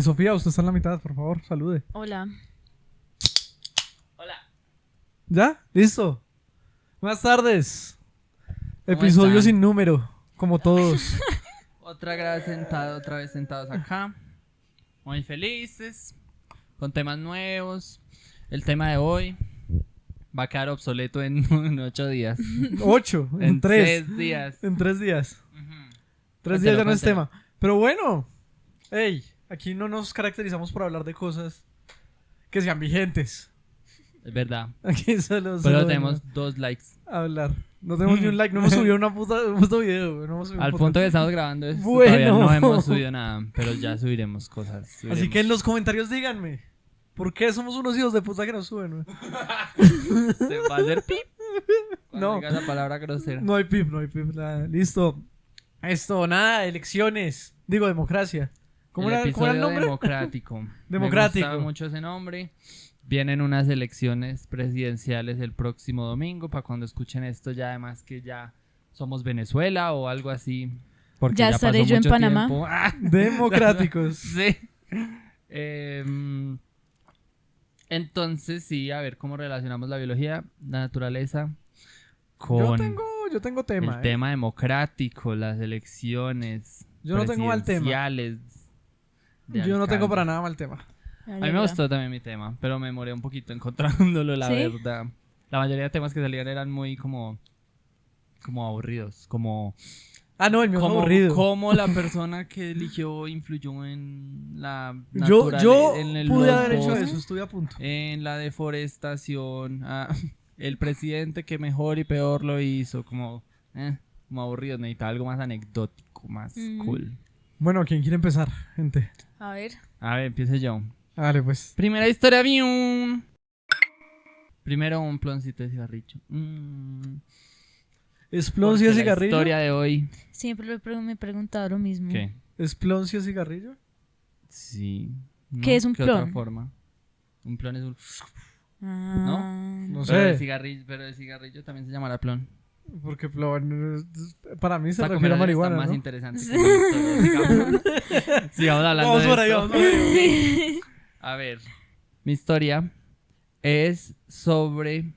Sofía, usted está en la mitad, por favor, salude. Hola. Hola. ¿Ya? ¿Listo? Buenas tardes. ¿Cómo Episodio están? sin número, como todos. Otra vez sentados acá. Muy felices. Con temas nuevos. El tema de hoy va a quedar obsoleto en 8 días. 8, en 3. 3 días. En 3 días. Ujú. 3 días ya no es Cuéntelo. tema. Pero bueno, hey, aquí no nos caracterizamos por hablar de cosas que sean vigentes. Es verdad. Aquí solo Pero venimos tenemos 2 likes. a hablar. No tenemos ni un like, no hemos subido un puto video. No hemos subido Al un punto podcast. que estamos grabando esto, Bueno. todavía no hemos subido nada. Pero ya subiremos cosas. Así que en los comentarios díganme, ¿por qué somos unos hijos de puta que nos suben? ¿No? Se va a hacer pip. Cuando No. diga la palabra grosera. No hay pip, nada. Listo. Esto, nada, elecciones. Digo, democracia. ¿Cómo era el nombre? Democrático. Democrático. Me gusta mucho ese nombre. Vienen unas elecciones presidenciales el próximo domingo. Para cuando escuchen esto, ya además que ya somos Venezuela o algo así. Porque Ya estaré pasó yo en mucho Panamá. tiempo. ¡Ah! Democráticos. Sí. Entonces, sí, a ver cómo relacionamos la biología, la naturaleza con Yo tengo tema. el tema democrático, las elecciones Yo no tengo mal tema. presidenciales de Yo no tengo alcalde. para nada mal tema. A mí me gustó también mi tema, pero me demoré un poquito encontrándolo, la ¿Sí? verdad. La mayoría de temas que salían eran muy como aburridos, como Ah, no, el mío es aburrido. cómo la persona que eligió influyó en la Yo en el pude los haber hecho bosques, eso, estuve a punto. en la deforestación, el presidente que mejor y peor lo hizo, como aburrido, necesitaba algo más anecdótico, más cool. Bueno, ¿quién quiere empezar, gente? A ver. A ver, empiece yo. Dale, pues. Primera historia, primero un ploncito de cigarrillo. ¿Esploncio Porque la cigarrillo? historia de hoy. Siempre me he preguntado lo mismo. ¿Qué? ¿Esploncio cigarrillo? Sí. ¿No? ¿Qué es un ¿Qué otra plon? forma? Un plon es un... No Pero sé. el cigarrillo también se llamará plon. Porque para mí se Esta refiere a conversación marihuana, está más ¿no? interesante que la historia. Sigamos hablando Vamos de por ahí, esto. vamos por ahí. A ver, mi historia es sobre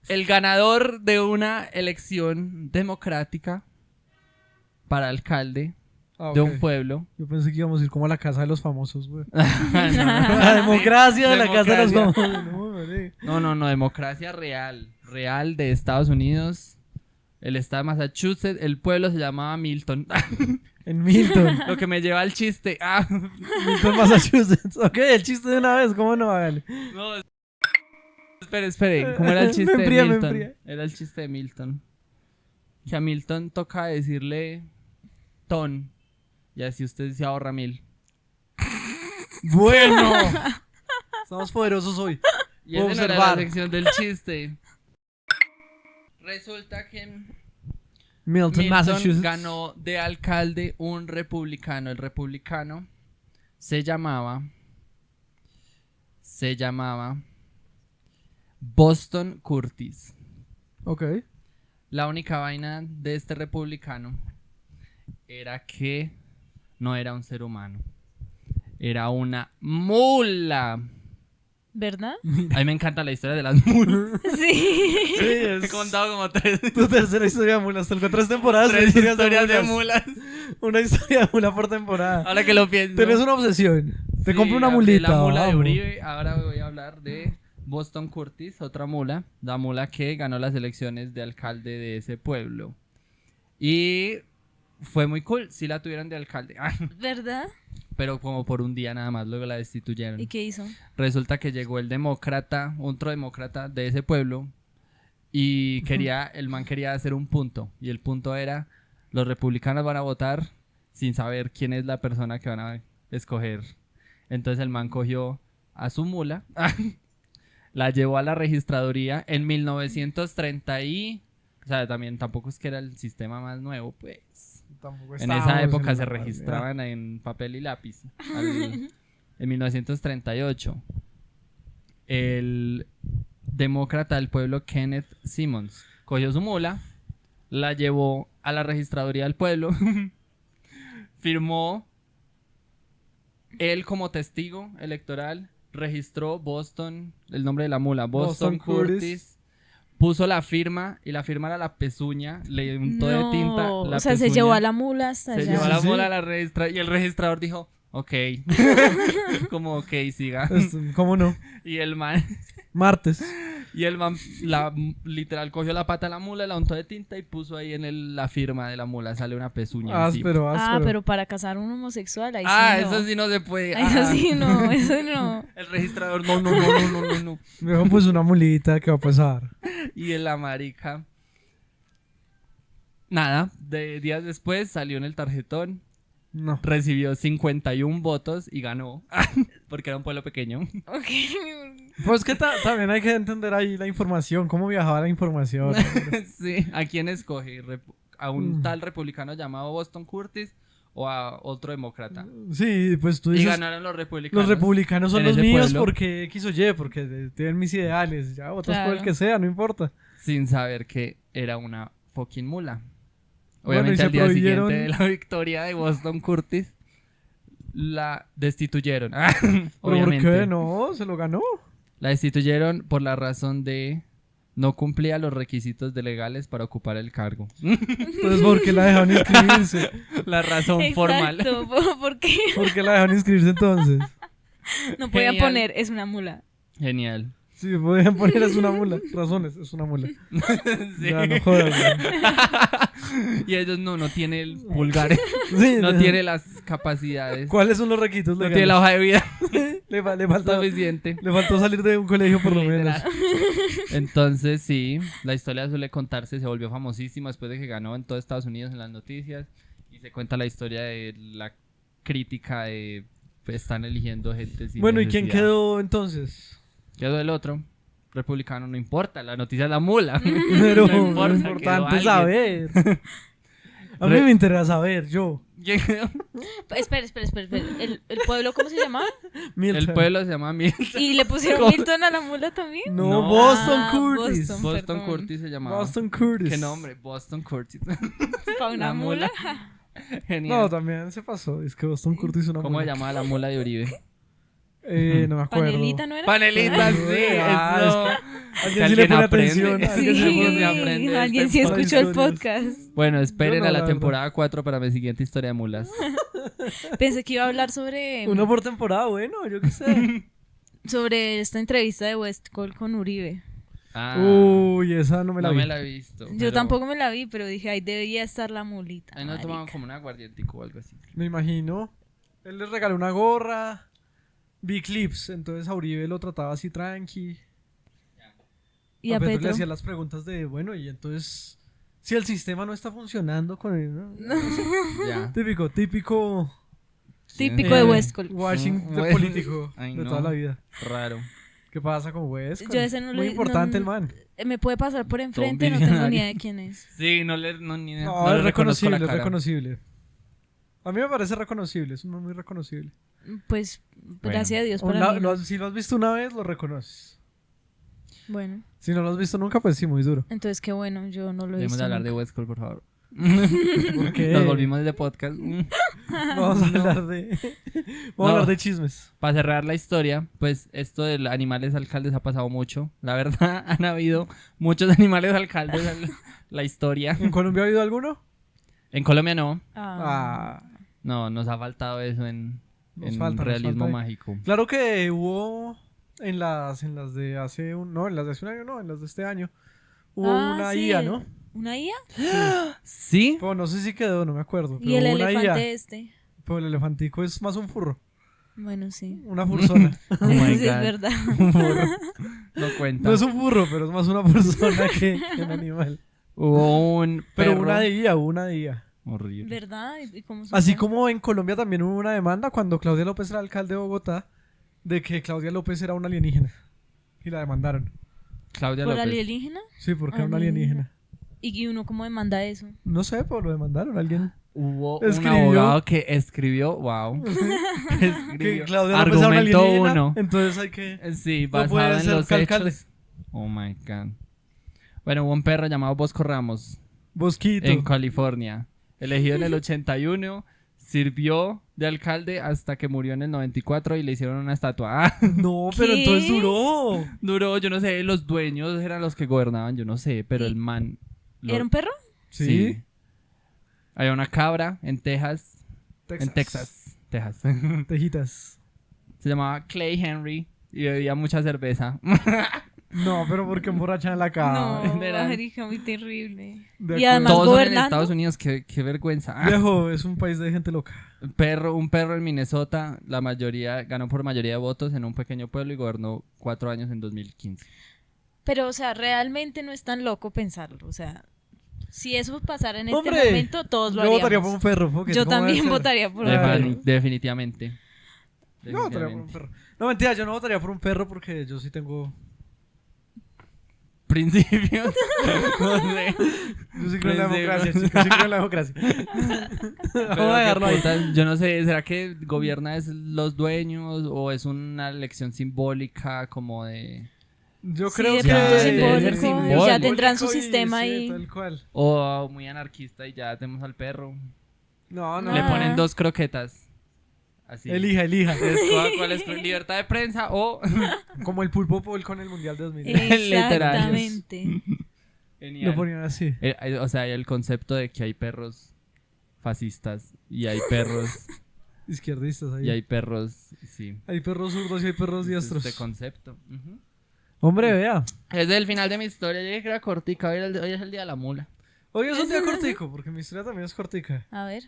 el ganador de una elección democrática para alcalde Ah, de ok. un pueblo. Yo pensé que íbamos a ir como a la casa de los famosos, güey. No, La democracia de la casa de los Democracia. famosos. No, marica. no, democracia real de Estados Unidos, el estado de Massachusetts, el pueblo se llamaba Milton. En Milton. Lo que me lleva al chiste. Milton, Massachusetts. Ok, el chiste de una vez, ¿cómo no? Hágale. No, espere, ¿cómo era el chiste Me de enfría, me Milton? enfría. Era el chiste de Milton. Que a Milton toca decirle ton, y así usted se ahorra 1000. Bueno. Estamos poderosos hoy. Y Puedo esa no era observar. la sección del chiste. Resulta que Milton, Milton Massachusetts. ganó de alcalde un republicano. El republicano se llamaba Boston Curtis. Ok. La única vaina de este republicano era que no era un ser humano. Era una mula. ¿Verdad? A mí me encanta la historia de las mulas. Sí. Sí, He es contado como tres tu tercera historia de mulas. Tengo 3 temporadas de historias historias de mulas. Una historia de mula por temporada. Ahora que lo pienso. Tienes una obsesión. Te Sí, compro una hablé mulita. La mula de vamos. Uribe. Ahora voy a hablar de Boston Curtis, otra mula. La mula que ganó las elecciones de alcalde de ese pueblo. Y fue muy cool. Sí la tuvieron de alcalde. ¿Verdad? Pero como por un día nada más. Luego la destituyeron. ¿Y qué hizo? Resulta que llegó el demócrata, otro demócrata de ese pueblo. Y el man quería hacer un punto. Y el punto era: los republicanos van a votar sin saber quién es la persona que van a escoger. Entonces el man cogió a su mula, la llevó a la registraduría en 1930 o sea, tampoco es que era el sistema más nuevo, pues. Tampoco En estábamos esa época en se la registraban en papel y lápiz. En 1938. El demócrata del pueblo Kenneth Simmons cogió su mula, la llevó a la registraduría del pueblo, firmó él como testigo electoral, registró Boston, el nombre de la mula, Boston Curtis, puso la firma y la firma era la pezuña, le untó de tinta la o sea, pezuña. se llevó a la mula hasta Se allá. llevó a la Sí, sí. mula a la registra y el registrador dijo, ok, como ok, siga. ¿Cómo no? Y el man, Martes. literal cogió la pata de la mula, la untó de tinta y puso ahí en la firma de la mula, sale una pezuña encima. Áspero, áspero. Pero para casar a un homosexual, ahí Ah, sí no. eso sí no se puede. Eso sí no, eso no. El registrador, no. Mejor pues una mulita, ¿qué va a pasar? Y en la marica. Nada, de días después salió en el tarjetón, No. recibió 51 votos y ganó, porque era un pueblo pequeño. Ok. Pues que también hay que entender ahí la información, cómo viajaba la información. Sí, ¿a quién escoge? ¿A un tal republicano llamado Boston Curtis o a otro demócrata? Sí, pues tú Y dices, ganaron los republicanos. los republicanos son en los ese míos pueblo, porque X o Y, porque tienen mis ideales. Ya votas por el Claro. que sea, no importa. sin saber que era una fucking mula. Bueno, Obviamente y se al día prohibieron- siguiente de la victoria de Boston Curtis la destituyeron. ¿Pero por Obviamente. qué? No, se lo ganó. La destituyeron por la razón de no cumplía los requisitos de legales para ocupar el cargo. Entonces, ¿por qué la dejaron inscribirse? La razón formal. Exacto, ¿por qué? ¿Por qué la dejaron inscribirse entonces? No podían Genial. poner, es una mula. Genial. Sí, podían poner es una mula. Razones, es una mula. Sí. Ya, no jodas. güey. Y ellos no tiene el pulgar, Sí, no tiene las capacidades, ¿Cuáles son los requisitos no legales? tiene la hoja de vida Le faltó suficiente. le faltó salir de un colegio por lo menos. Literal. Entonces, sí, la historia suele contarse, se volvió famosísima después de que ganó en todo Estados Unidos en las noticias y se cuenta la historia de la crítica de pues, están eligiendo gente sin Bueno, ¿y quién necesidad. quedó entonces? Quedó el otro, republicano, no importa, la noticia es la mula. Pero No importa, lo quedó importante es alguien. saber. A mí me interesa saber, yo. ¿Quién quedó? Espera. ¿El pueblo cómo se llamaba? Milton. El pueblo se llama Milton. ¿Y le pusieron ¿Cómo? Milton a la mula también? No, No. Boston Ah, Curtis. Boston. Boston Perdón. Curtis se llamaba. Boston Curtis. ¿Qué nombre? Boston Curtis. ¿Para una La mula. mula? Genial. No, también se pasó. Es que Boston Curtis es una ¿Cómo se mula. llamaba la mula de Uribe? No me acuerdo. ¿Panelita no era? Panelita, sí, Ah, eso. Alguien sí le pone atención. Sí, Alguien sí le pone se aprende de alguien este sí podcast. escuchó el Historias. podcast. Bueno, esperen Yo no, a la la verdad. temporada 4 para mi siguiente historia de mulas. Pensé que iba a hablar sobre, Uno por temporada, bueno, yo qué sé. sobre esta entrevista de Westcol con Uribe. Ah, Uy, esa no me la no vi. me la he visto. Yo tampoco me la vi, pero dije, ahí debería estar la mulita. Ahí no tomaban marica. como un aguardientico o algo así. Me imagino. Él les regaló una gorra. Vi clips, entonces a Uribe lo trataba así tranqui. Y a le Petro. hacía las preguntas de, bueno, y entonces, si el sistema no está funcionando con él, ¿no? Ya. Típico Típico de Westcol. Washington Mm, político ay, de no. toda la vida. Raro. ¿Qué pasa con Westcol? Yo ese no Muy le- importante no- el man. Me puede pasar por enfrente, no millonario. tengo ni idea de quién es. Sí, no ni idea. No, le es reconozco la reconocible, es cara. reconocible. A mí me parece reconocible, es uno muy reconocible. Pues, gracias a Dios por La- mí. no. si lo has visto una vez, lo reconoces. Bueno, Si no lo has visto nunca, pues sí, muy duro. entonces qué bueno, yo no lo he Debemos visto. de hablar de nunca. Westcol, por favor. ¿Por qué? Nos volvimos de podcast. Vamos a hablar de... Vamos a hablar de chismes. Para cerrar la historia, pues esto de los animales alcaldes ha pasado mucho. La verdad, han habido muchos animales alcaldes en la historia. ¿En Colombia ha habido alguno? En Colombia no. Ah. No, nos ha faltado eso en Nos falta, nos realismo falta ahí. mágico. Claro que hubo en las de hace no, en las de hace un año no, en las de este año. Hubo una sí. IA, ¿no? ¿Una IA? ¿Sí? Pero no sé si quedó, no me acuerdo. Y el pero hubo una elefante IA. este. Pero el elefantico es más un furro, Bueno, sí. una fursona. Oh my Sí, es God. verdad. No cuenta. No es un furro, pero es más una persona que un animal. Hubo un Pero perro una de IA, hubo una de IA. horrible. ¿Verdad? ¿Y cómo Así supo? como en Colombia también hubo una demanda cuando Claudia López era alcalde de Bogotá de que Claudia López era una alienígena. Y la demandaron. Claudia ¿Por López. alienígena? Sí, porque era una Alienígena. alienígena. ¿Y uno cómo demanda eso? No sé, pero lo demandaron. Alguien. Hubo Escribió. un abogado que escribió, wow. Que Escribió. Claudia López era una Argumentó alienígena. uno. Entonces hay que. Sí, No puede basado en ser los alcalde. hechos. Oh my God. Bueno, hubo un perro llamado Bosco Ramos Bosquito. en California, elegido en el 81, sirvió de alcalde hasta que murió en el 94 y le hicieron una estatua. Ah, No, pero ¿Qué? entonces duró. duró, yo no sé, los dueños eran los que gobernaban, yo no sé, pero el man... ¿Era un perro? Sí. Había una cabra en Texas. En Texas. Tejitas. Se llamaba Clay Henry y bebía mucha cerveza. No, pero porque emborrachan en la cara. No, verán. marica, muy terrible. De Y acuerdo. además Todos son en gobernando. Estados Unidos, qué vergüenza. Viejo, es un país de gente loca. Un perro en Minnesota, la mayoría, ganó por mayoría de votos en un pequeño pueblo y gobernó 4 años en 2015. Pero, o sea, realmente no es tan loco pensarlo. O sea, si eso pasara en este Hombre, momento, todos lo Yo haríamos. votaría por un perro. porque Yo ¿cómo va a también ser? votaría por un Ay. perro. Definitivamente. Yo votaría por un perro. No, mentira, yo no votaría por un perro porque yo sí tengo... Principios. No sé. Yo sí creo en la Principio. democracia, chicos. Sí creo en la democracia. Pero Vamos a qué dejarlo ahí. putas, yo no sé, ¿será que gobierna es los dueños o es una elección simbólica como de... Yo Sí, creo de que... pronto debe simbólico, ser y simbólico. ya tendrán su Simbólico y sistema sí, ahí. tal cual. O muy anarquista y ya tenemos al perro. No, no. Le Ah. ponen 2 croquetas. Así. Elija. Escoja cuál es libertad de prensa o... Como el pulpo Paul con el Mundial de 2000. Exactamente. Lo Genial. ponían así. O sea, hay el concepto de que hay perros fascistas y hay perros Izquierdistas ahí. y hay perros, sí. Hay perros zurdos y hay perros diestros. Este concepto. Ujú. Hombre, vea. Es el final de mi historia. Yo dije que era cortica. Hoy es el día de la mula. Hoy es un día cortico, porque mi historia también es cortica. A ver.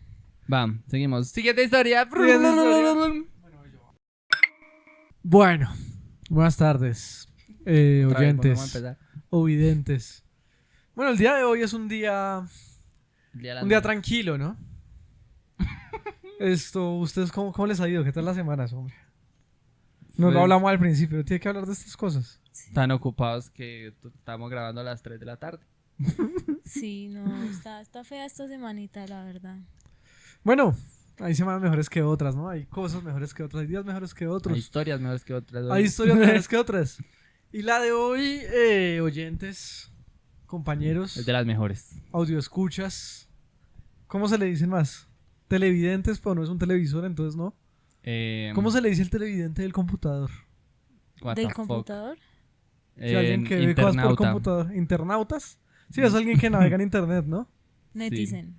Va, seguimos. Siguiente historia. Siguiente historia. Bueno, buenas tardes, Otra vez, volvemos a oyentes empezar. o videntes. Bueno, el día de hoy es un día El día de la un día nula. tranquilo, ¿no? ¿Ustedes cómo les ha ido? ¿Qué tal las semanas, hombre? Nos lo Pues- hablamos al principio, tiene que hablar de estas cosas. Tan ocupados que estamos grabando a las 3 de la tarde. Sí, no, está fea esta semanita, la verdad. Bueno, hay semanas mejores que otras, ¿no? Hay cosas mejores que otras, hay días mejores que otros. Hay historias mejores que otras. Hay historias mejores que otras. Y la de hoy, oyentes, compañeros, Es de las mejores. audioescuchas, ¿cómo se le dicen más? Televidentes, pero no es un televisor, entonces no. ¿Cómo se le dice el televidente del computador? What ¿Del the fuck? computador? Si alguien que ve cosas por Internauta. computador. ¿Internautas? Sí, es alguien que navega en internet, ¿no? Netizen.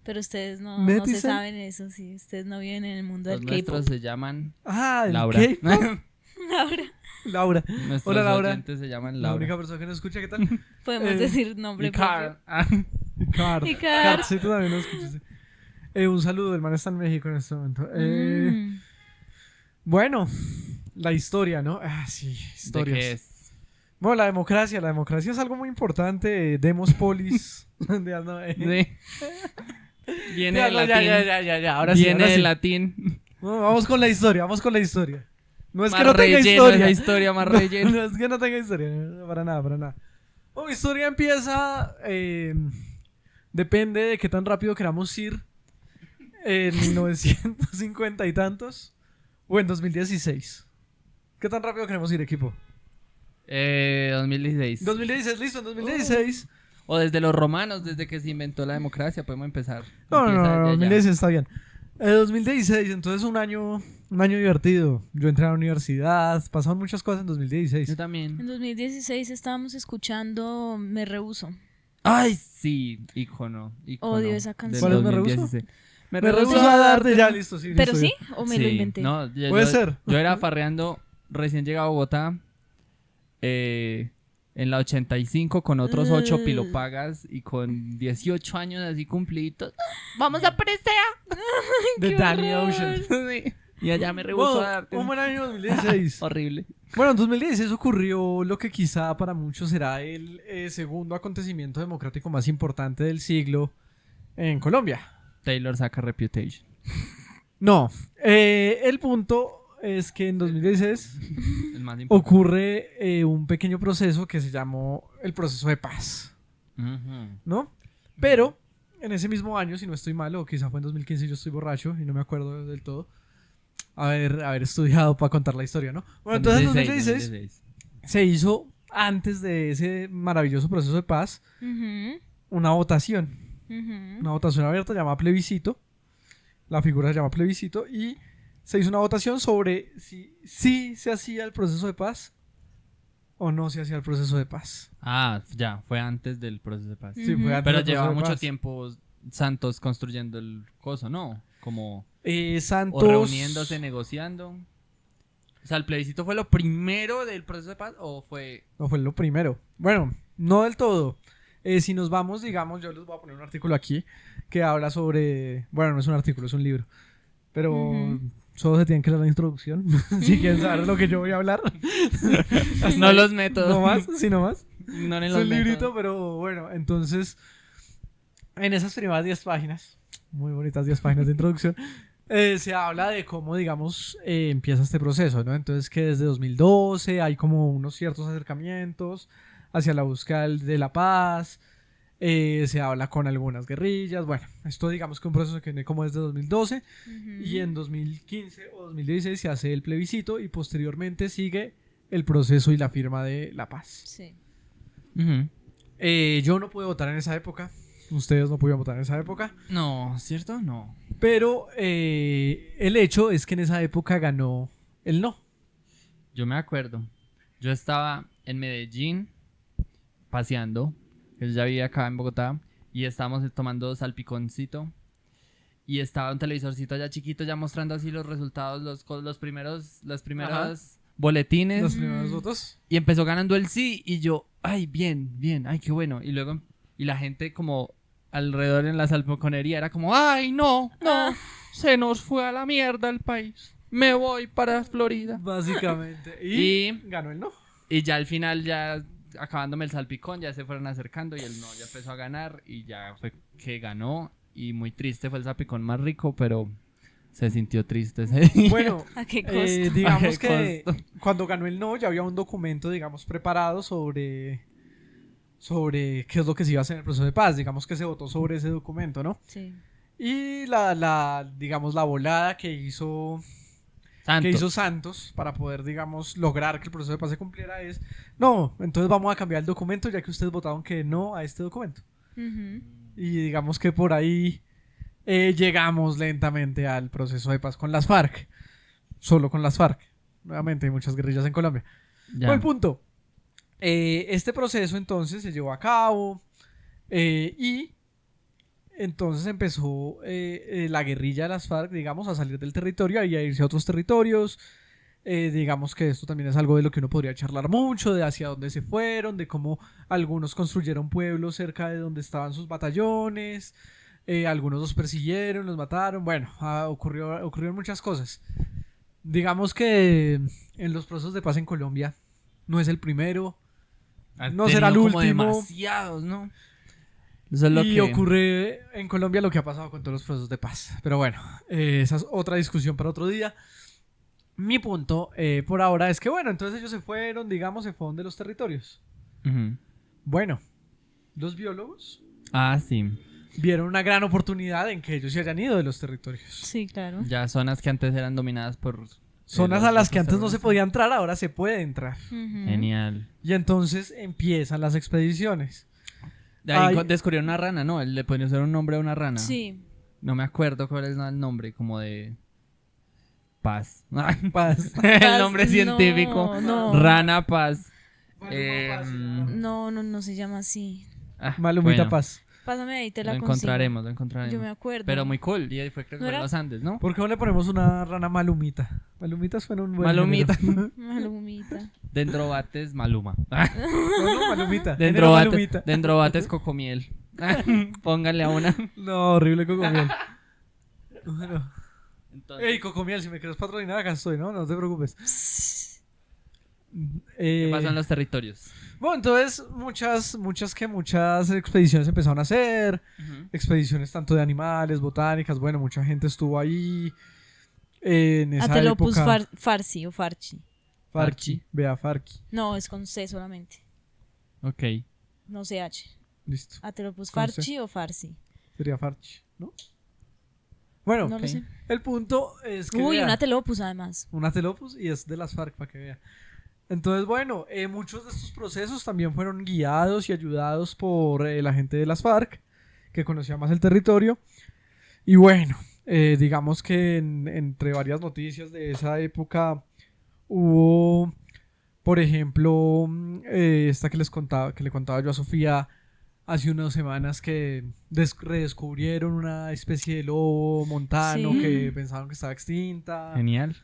Pero ustedes no se ¿Netizen? saben eso, sí. Ustedes no viven en el mundo Los del nuestros K-pop. se llaman Ah, el Laura. K-pop. Ahora Laura. Nuestros Hola, Laura. oyentes se llaman La Laura. única persona que nos escucha, ¿qué tal? podemos decir nombre Y Carl. Y Card. Y Card. Card, sí, tú también nos escuchas. Un saludo, el man está en México en este momento. propio. Mm. Bueno, la historia, ¿no? Ah, sí, ¿De historias. qué es? Bueno, la democracia es algo muy importante. Demos polis. Sí. Viene del Ya, latín. ya. Ahora sí, Viene ahora del sí. latín. No, vamos con la historia. No es Más que no tenga relleno historia. esa historia, más relleno. No es que no tenga historia. No, para nada. Bueno, mi historia empieza. Depende de qué tan rápido queramos ir. En 1950 y tantos. O en 2016. ¿Qué tan rápido queremos ir, equipo? 2016. 2016, listo, en 2016. O desde los romanos, desde que se inventó la democracia, podemos empezar. No, Empieza ya, ya. 2016 está bien. 2016, entonces un año divertido. Yo entré a la universidad, pasaron muchas cosas en 2016. Yo también. En 2016 estábamos escuchando Me Rehuso. Ay, sí, ícono. Odio esa del canción. ¿Cuál es Me 2016. Me rehuso a darte, ya, listo, sí. ¿Pero listo, sí? ¿O me lo Sí, inventé? No, Puede ser. Yo era farreando, recién llegado a Bogotá, en la 85 con otros 8 pilopagas y con 18 años así cumpliditos. ¡Vamos a Presea! De ¡Qué Danny horror! Ocean. Sí. Y allá me rehuso Bueno, a darte. un buen año 2016. Horrible. Bueno, en 2016 ocurrió lo que quizá para muchos será el segundo acontecimiento democrático más importante del siglo en Colombia. Taylor saca Reputation. No, el punto es que en 2016 El más importante. ocurre un pequeño proceso que se llamó el proceso de paz, Ujú. ¿no? Pero en ese mismo año, si no estoy mal, o quizá fue en 2015 y yo estoy borracho y no me acuerdo del todo, haber estudiado para contar la historia, ¿no? Bueno, entonces en 2016 se hizo antes de ese maravilloso proceso de paz, Ujú, una votación. ujú. Una votación abierta llamada plebiscito. La figura se llama plebiscito y se hizo una votación sobre si se hacía el proceso de paz o no se hacía el proceso de paz. Ah, ya, fue antes del proceso de paz. Sí, Ujú. fue antes Pero del proceso lleva de mucho paz. tiempo Santos construyendo el coso, ¿no? Como Santos... o reuniéndose, negociando. O sea, ¿el plebiscito fue lo primero del proceso de paz o fue...? No fue lo primero. Bueno, no del todo. Si nos vamos, digamos, yo les voy a poner un artículo aquí que habla sobre... Bueno, no es un artículo, es un libro. Pero Ujú. solo se tienen que leer la introducción. Si quieren saber lo que yo voy a hablar. No los métodos. No más, sí, no más. No en Es los un librito, métodos. pero bueno, entonces... En esas primeras 10 páginas, muy bonitas 10 páginas de introducción, se habla de cómo, digamos, empieza este proceso, ¿no? Entonces que desde 2012 hay como unos ciertos acercamientos hacia la búsqueda de la paz, se habla con algunas guerrillas, bueno, esto digamos que un proceso que viene como desde 2012 y en 2015 o 2016 se hace el plebiscito y posteriormente sigue el proceso y la firma de la paz. Sí. Ujú. Yo no pude votar en esa época, ustedes no pudieron votar en esa época. No, ¿cierto? No. Pero el hecho es que en esa época ganó el no. Yo me acuerdo. Yo estaba en Medellín paseando. Yo ya vivía acá en Bogotá. Y estábamos tomando salpiconcito. Y estaba un televisorcito allá chiquito ya mostrando así los resultados, los primeros boletines. Los primeros votos. Y empezó ganando el sí. Y yo, ay, bien, bien, ay, qué bueno. Y luego, y la gente como alrededor en la salpiconería era como, ay, no, no, se nos fue a la mierda el país. Me voy para Florida. Básicamente. Y, Y- ganó el no. Y ya al final, ya acabándome el salpicón, ya se fueron acercando y el no ya empezó a ganar. Y ya fue que ganó. Y muy triste, fue el salpicón más rico, pero se sintió triste ese día. Bueno, ¿A qué costo? digamos ¿A qué que costo? cuando ganó el no ya había un documento, digamos, preparado sobre qué es lo que se iba a hacer en el proceso de paz. Digamos que se votó sobre ese documento, ¿no? Sí. Y digamos, la volada que hizo Santos. Santos para poder, digamos, lograr que el proceso de paz se cumpliera es, no, entonces vamos a cambiar el documento ya que ustedes votaron que no a este documento. Ujú. Y digamos que por ahí llegamos lentamente al proceso de paz con las FARC. Solo con las FARC. Nuevamente hay muchas guerrillas en Colombia. Ya. Buen punto. Este proceso entonces se llevó a cabo y entonces empezó la guerrilla de las FARC, digamos, a salir del territorio y a irse a otros territorios. Digamos que esto también es algo de lo que uno podría charlar mucho, de hacia dónde se fueron, de cómo algunos construyeron pueblos cerca de donde estaban sus batallones, algunos los persiguieron, los mataron, bueno, ocurrieron muchas cosas. Digamos que en los procesos de paz en Colombia no es el primero, Has no será el tenido como último. demasiados, ¿no? Eso es lo Y que... ocurre en Colombia lo que ha pasado con todos los procesos de paz. Pero bueno, esa es otra discusión para otro día. Mi punto por ahora es que, bueno, entonces ellos se fueron, digamos, se fueron de los territorios. Ujú. Bueno, los biólogos Ah, sí. vieron una gran oportunidad en que ellos se hayan ido de los territorios. Sí, claro. Ya zonas que antes eran dominadas por... Zonas los a las que grupos antes no se terroristas. podía entrar, ahora se puede entrar. Ujú. Genial. Y entonces empiezan las expediciones. De ahí Ay. descubrieron una rana, ¿no? Él le ponía un nombre a una rana. Sí. No me acuerdo cuál es el nombre, como de... Paz. Paz. El nombre No, científico. no. Rana Paz. No se llama así. Malumita bueno, Paz. Pásame ahí, te Lo la consigo. encontraremos, lo Yo encontraremos. me acuerdo. Pero muy cool. Y ahí fue creo que ¿No fue en era? los Andes, ¿no? ¿Por qué no le ponemos una rana malumita? Malumitas suena un buen Malumita. género. Malumita. Dendrobates Maluma. No, malumita. Género Dendrobates, malumita. dendrobates Cocomiel. Pónganle a una. No, horrible Cocomiel. Bueno. Entonces, Ey, Cocomiel, si me quieres patrocinar, acá estoy, ¿no? No te preocupes. ¿qué pasó en los territorios? Bueno, entonces muchas expediciones empezaron a hacer. Expediciones tanto de animales, botánicas. Bueno, mucha gente estuvo ahí. En esa Atelopus época. farsi o farchi. Farchi. Vea, Farchi. No, es con C solamente. Ok. No CH. Listo. Atelopus Con C. farchi o farsi. Sería Farchi, ¿no? Bueno, No ok. lo sé. el punto es que. Uy, vea, un atelopus además. un Atelopus y es de las FARC, para que vea. Entonces, bueno, muchos de estos procesos también fueron guiados y ayudados por la gente de las FARC, que conocía más el territorio. Y bueno, digamos que entre varias noticias de esa época hubo, por ejemplo, esta que les contaba, que le contaba yo a Sofía hace unas semanas, que redescubrieron una especie de lobo montano Sí. que pensaban que estaba extinta. Genial.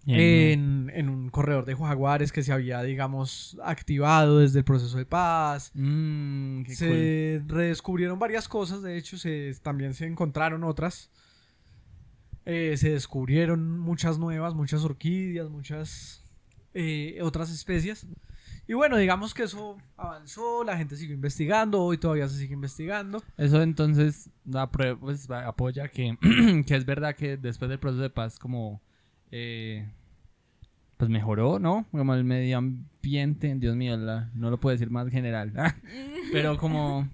Genial. En un corredor de jaguares que se había, digamos, activado desde el proceso de paz. Qué cool. Se redescubrieron varias cosas, de hecho, también se encontraron otras. Se descubrieron muchas nuevas, muchas orquídeas, muchas otras especies. Y bueno, digamos que eso avanzó, la gente siguió investigando, hoy todavía se sigue investigando. Eso entonces pues, apoya que, que es verdad que después del proceso de paz como pues mejoró, ¿no? Como el medio ambiente, Dios mío, no lo puedo decir más general. Pero como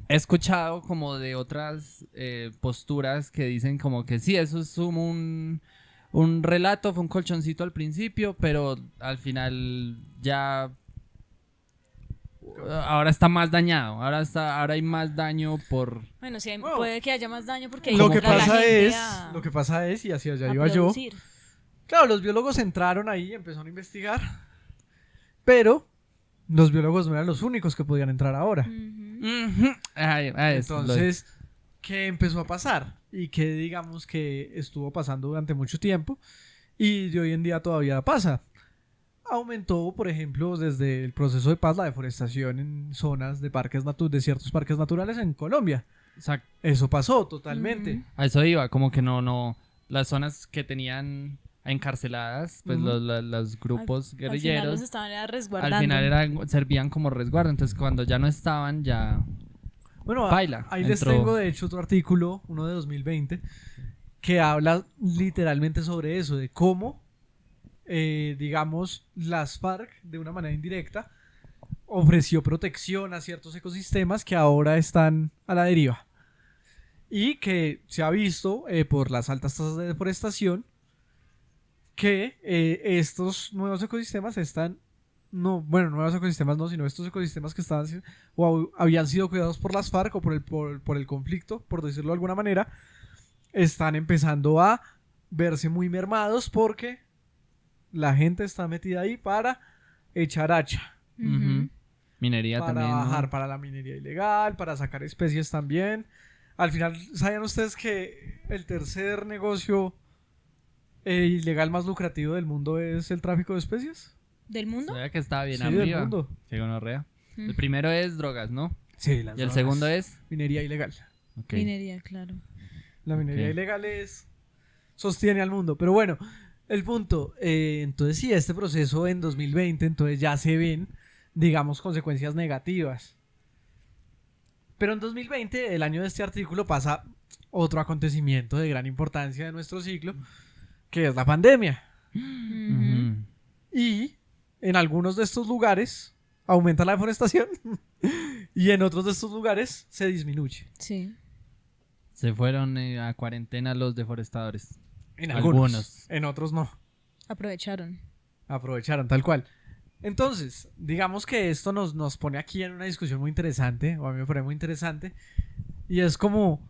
he escuchado como de otras posturas que dicen como que sí, eso es como un relato, fue un colchoncito al principio, pero al final ya ahora está más dañado, ahora hay más daño por Bueno, sí, Bueno, puede que haya más daño porque Lo que entra la pasa gente es, a- lo que pasa es, y hacia allá a iba yo. producir. Claro, los biólogos entraron ahí, empezaron a investigar, pero los biólogos no eran los únicos que podían entrar ahora. Ujú. Ujú. Entonces, ¿qué empezó a pasar? Y que digamos que estuvo pasando durante mucho tiempo y de hoy en día todavía pasa. Aumentó, por ejemplo, desde el proceso de paz la deforestación en zonas de de ciertos parques naturales en Colombia. o sea, Eso pasó totalmente. Ujú. a eso iba, como que no, las zonas que tenían encarceladas, pues Ujú. los grupos Al final guerrilleros, los estaban resguardando. al final servían como resguardo, entonces cuando ya no estaban, ya Bueno, baila. ahí les entró- tengo de hecho otro artículo, uno de 2020, que habla literalmente sobre eso, de cómo, digamos, las FARC, de una manera indirecta, ofreció protección a ciertos ecosistemas que ahora están a la deriva. Y que se ha visto por las altas tasas de deforestación que estos nuevos ecosistemas están, no, bueno, nuevos ecosistemas no, sino estos ecosistemas que estaban habían sido cuidados por las FARC o por el conflicto, por decirlo de alguna manera, están empezando a verse muy mermados porque la gente está metida ahí para echar hacha, Ujú. Ujú. Minería para también, ¿no? bajar para la minería ilegal, para sacar especies también. Al final, ¿sabían ustedes que el tercer negocio ilegal más lucrativo del mundo es el tráfico de especies? ¿Del mundo? Sabía que estaba bien Sí, del arriba. mundo. Qué gonorrea. Mm. El primero es drogas, ¿no? Sí, Y el segundo es minería ilegal. Ok. Minería, claro. La minería Ok. ilegal sostiene al mundo. Pero bueno, el punto, entonces sí, este proceso en 2020, entonces ya se ven, digamos, consecuencias negativas. Pero en 2020, el año de este artículo, pasa otro acontecimiento de gran importancia de nuestro siglo, que es la pandemia. Ujú. Ujú. Y en algunos de estos lugares aumenta la deforestación y en otros de estos lugares se disminuye. Sí. Se fueron a cuarentena los deforestadores. En Algunos. En otros no. Aprovecharon. Aprovecharon, tal cual. Entonces, digamos que esto nos pone aquí en una discusión muy interesante, o a mí me parece muy interesante, y es como,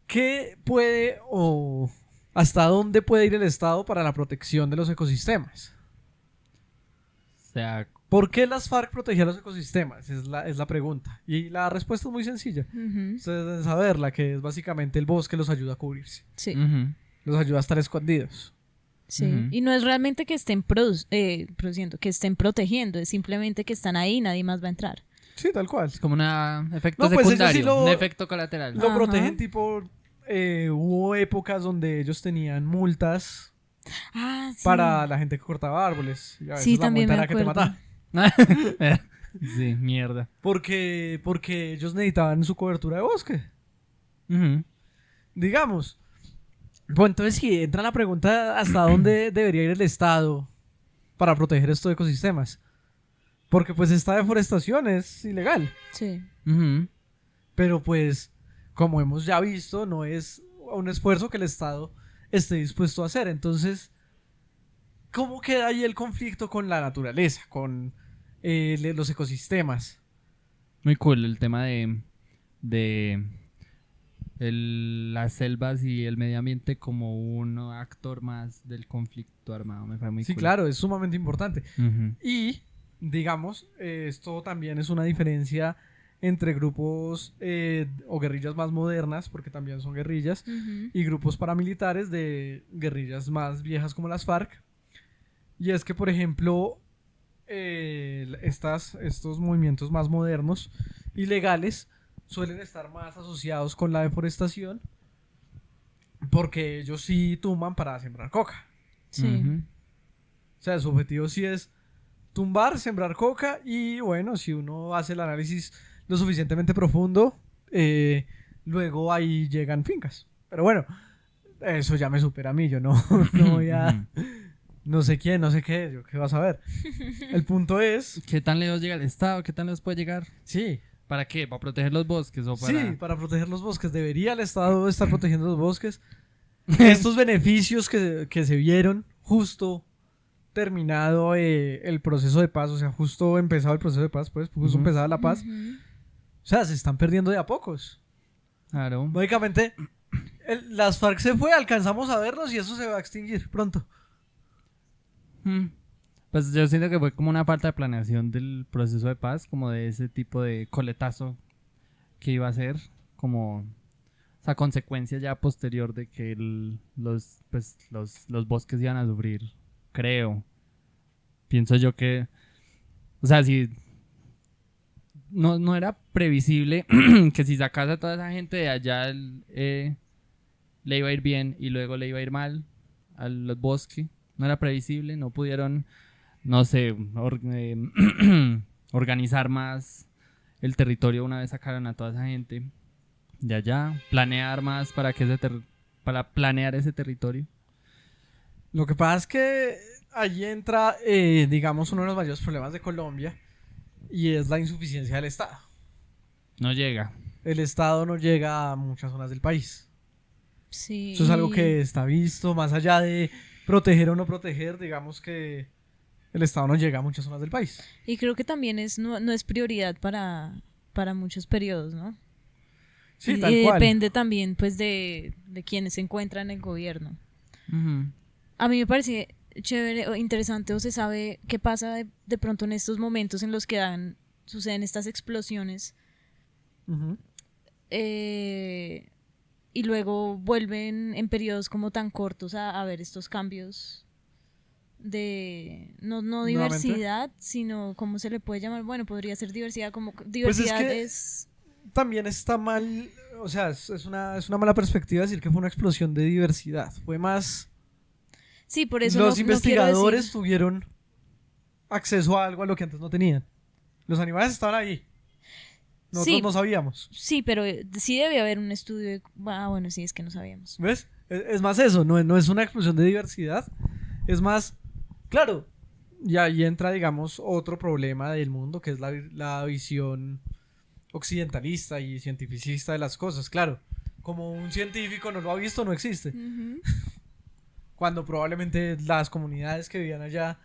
¿qué puede o hasta dónde puede ir el Estado para la protección de los ecosistemas? O sea, ¿Por qué las FARC protegían los ecosistemas? Es la pregunta. Y la respuesta es muy sencilla. Ujú. Ustedes deben saberla, que es básicamente el bosque los ayuda a cubrirse. Sí. ujú. Los ayuda a estar escondidos. Sí. Ujú. Y no es realmente que estén produciendo, que estén protegiendo, es simplemente que están ahí y nadie más va a entrar. Sí, tal cual. Es como un efecto No, pues ellos sí secundario, lo- un efecto colateral. Lo Ajá. protegen tipo... hubo épocas donde ellos tenían multas Ah, sí. para la gente que cortaba árboles. Y a veces Sí, la también multa me era que te acuerdo. mataba. Sí, mierda. Porque ellos necesitaban su cobertura de bosque. Ujú. Digamos. Bueno, entonces sí, entra la pregunta hasta dónde debería ir el Estado para proteger estos ecosistemas. Porque pues esta deforestación es ilegal. Sí. Ujú. Pero pues, como hemos ya visto, no es un esfuerzo que el Estado esté dispuesto a hacer. Entonces, cómo queda ahí el conflicto con la naturaleza, con los ecosistemas? Muy cool el tema de las selvas y el medio ambiente como un actor más del conflicto armado. Me parece muy Sí, cool. claro, es sumamente importante. Ujú. Y, digamos, esto también es una diferencia entre grupos o guerrillas más modernas, porque también son guerrillas, Ujú. y grupos paramilitares de guerrillas más viejas como las FARC. Y es que, por ejemplo, estos movimientos más modernos y legales suelen estar más asociados con la deforestación porque ellos sí tumban para sembrar coca. Sí. Ujú. O sea, su objetivo sí es tumbar, sembrar coca y bueno, si uno hace el análisis lo suficientemente profundo, luego ahí llegan fincas. Pero bueno, eso ya me supera a mí, yo no, no voy a... Ujú. No sé quién, no sé qué, yo qué vas a ver. El punto es, ¿Qué tan lejos llega el Estado? ¿Qué tan lejos puede llegar? sí, ¿Para qué? ¿Para proteger los bosques o para...? sí, para proteger los bosques. ¿Debería el Estado estar protegiendo los bosques? Estos beneficios que se vieron justo terminado el proceso de paz, o sea, justo empezado el proceso de paz, pues, justo Ujú. empezada la paz, Ujú. o sea, se están perdiendo de a pocos. Claro. Lógicamente, las FARC se fue, alcanzamos a verlos y eso se va a extinguir pronto. Pues yo siento que fue como una falta de planeación del proceso de paz, como de ese tipo de coletazo que iba a ser, como esa consecuencia ya posterior de que los bosques iban a sufrir, creo. Pienso yo que, o sea, si no era previsible que si sacas a toda esa gente de allá le iba a ir bien y luego le iba a ir mal a los bosques. No era previsible, no pudieron, no sé, organizar más el territorio una vez sacaron a toda esa gente de allá, planear más para planear ese territorio. Lo que pasa es que ahí entra, digamos, uno de los mayores problemas de Colombia y es la insuficiencia del Estado. No llega. El Estado no llega a muchas zonas del país. Sí. Eso es algo que está visto, más allá de proteger o no proteger, digamos que el Estado no llega a muchas zonas del país. Y creo que también no es prioridad para muchos periodos, ¿no? Sí, y tal cual. depende también, pues, de quienes se encuentran en el gobierno. Ujú. A mí me parece chévere o interesante o se sabe qué pasa de pronto en estos momentos en los que suceden estas explosiones Ujú. y luego vuelven en periodos como tan cortos a ver estos cambios de no Nuevamente. diversidad, sino cómo se le puede llamar, bueno, podría ser diversidad, como Pues es diversidad que es también está mal, o sea, es una mala perspectiva decir que fue una explosión de diversidad. Fue más, sí, por eso los no quiero investigadores decir- tuvieron acceso a algo a lo que antes no tenían. Los animales estaban ahí. Nosotros Sí. no sabíamos. Sí, pero sí debe haber un estudio bueno, sí, es que no sabíamos. ¿Ves? Es más eso, no es una explosión de diversidad. Es más, claro, y ahí entra, digamos, otro problema del mundo, que es la visión occidentalista y cientificista de las cosas. Claro, como un científico no lo ha visto, no existe. Ujú. Cuando probablemente las comunidades que vivían allá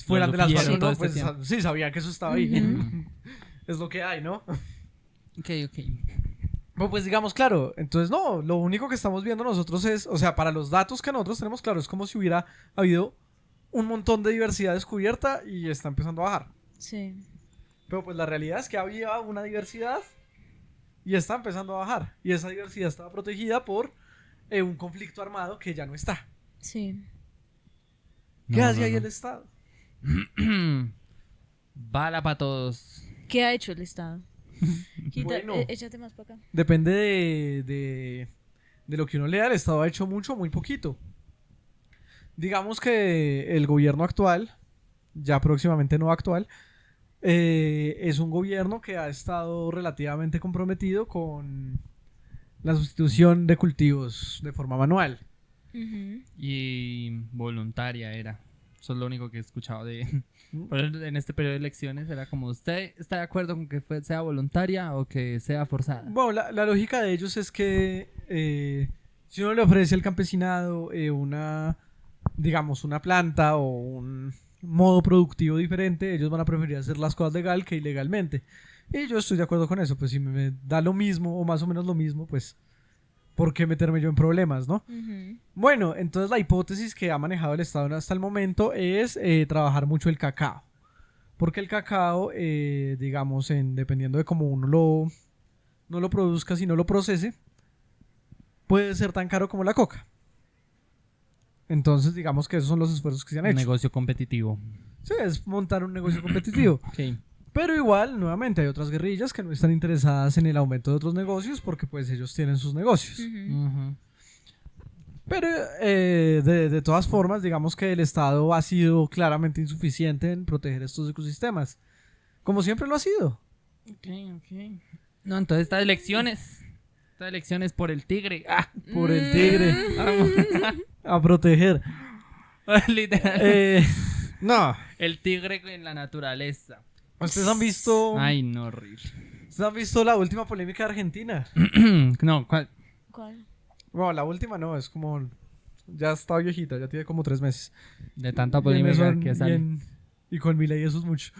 fueran de las supieron FARC, todo ¿no? este Pues tiempo. sí, sabían que eso estaba ahí. Ujú. Es lo que hay, ¿no? Ok. Bueno, pues digamos, claro, entonces no, lo único que estamos viendo nosotros es, o sea, para los datos que nosotros tenemos, claro, es como si hubiera habido un montón de diversidad descubierta y está empezando a bajar. Sí. Pero pues la realidad es que había una diversidad y está empezando a bajar. Y esa diversidad estaba protegida por un conflicto armado que ya no está. Sí. ¿Qué hace ahí el Estado? Bala para todos. ¿Qué ha hecho el Estado? Bueno. Échate más para acá. Depende de lo que uno lea, el Estado ha hecho mucho o muy poquito. Digamos que el gobierno actual, ya próximamente no actual, es un gobierno que ha estado relativamente comprometido con la sustitución de cultivos de forma manual. Ujú. Y voluntaria era. Eso es lo único que he escuchado de... Por ejemplo, en este periodo de elecciones era como, ¿usted está de acuerdo con que sea voluntaria o que sea forzada? Bueno, la lógica de ellos es que si uno le ofrece al campesinado digamos, una planta o un modo productivo diferente, ellos van a preferir hacer las cosas legal que ilegalmente. Y yo estoy de acuerdo con eso, pues si me da lo mismo o más o menos lo mismo, pues ¿por qué meterme yo en problemas, no? Ujú. Bueno, entonces la hipótesis que ha manejado el Estado hasta el momento es trabajar mucho el cacao. Porque el cacao, digamos, dependiendo de cómo uno no lo produzca, si no lo procese, puede ser tan caro como la coca. Entonces, digamos que esos son los esfuerzos que se han Un hecho. negocio competitivo. Sí, es montar un negocio competitivo. Sí. Pero igual, nuevamente, hay otras guerrillas que no están interesadas en el aumento de otros negocios porque pues ellos tienen sus negocios. Ujú. Ujú. Pero de todas formas, digamos que el Estado ha sido claramente insuficiente en proteger estos ecosistemas. Como siempre lo ha sido. Ok. No, entonces estas elecciones. Estas elecciones por el tigre. Ah, Por el tigre. vamos. A proteger. Literal. No. El tigre en la naturaleza. ¿Ustedes han visto No, horrible. ¿Ustedes han visto la última polémica de Argentina? No, ¿cuál? ¿Cuál? Bueno, la última no, es como... Ya está viejita, ya tiene como 3 meses. De tanta Y en polémica eso- que y sale. y con Milei eso es mucho.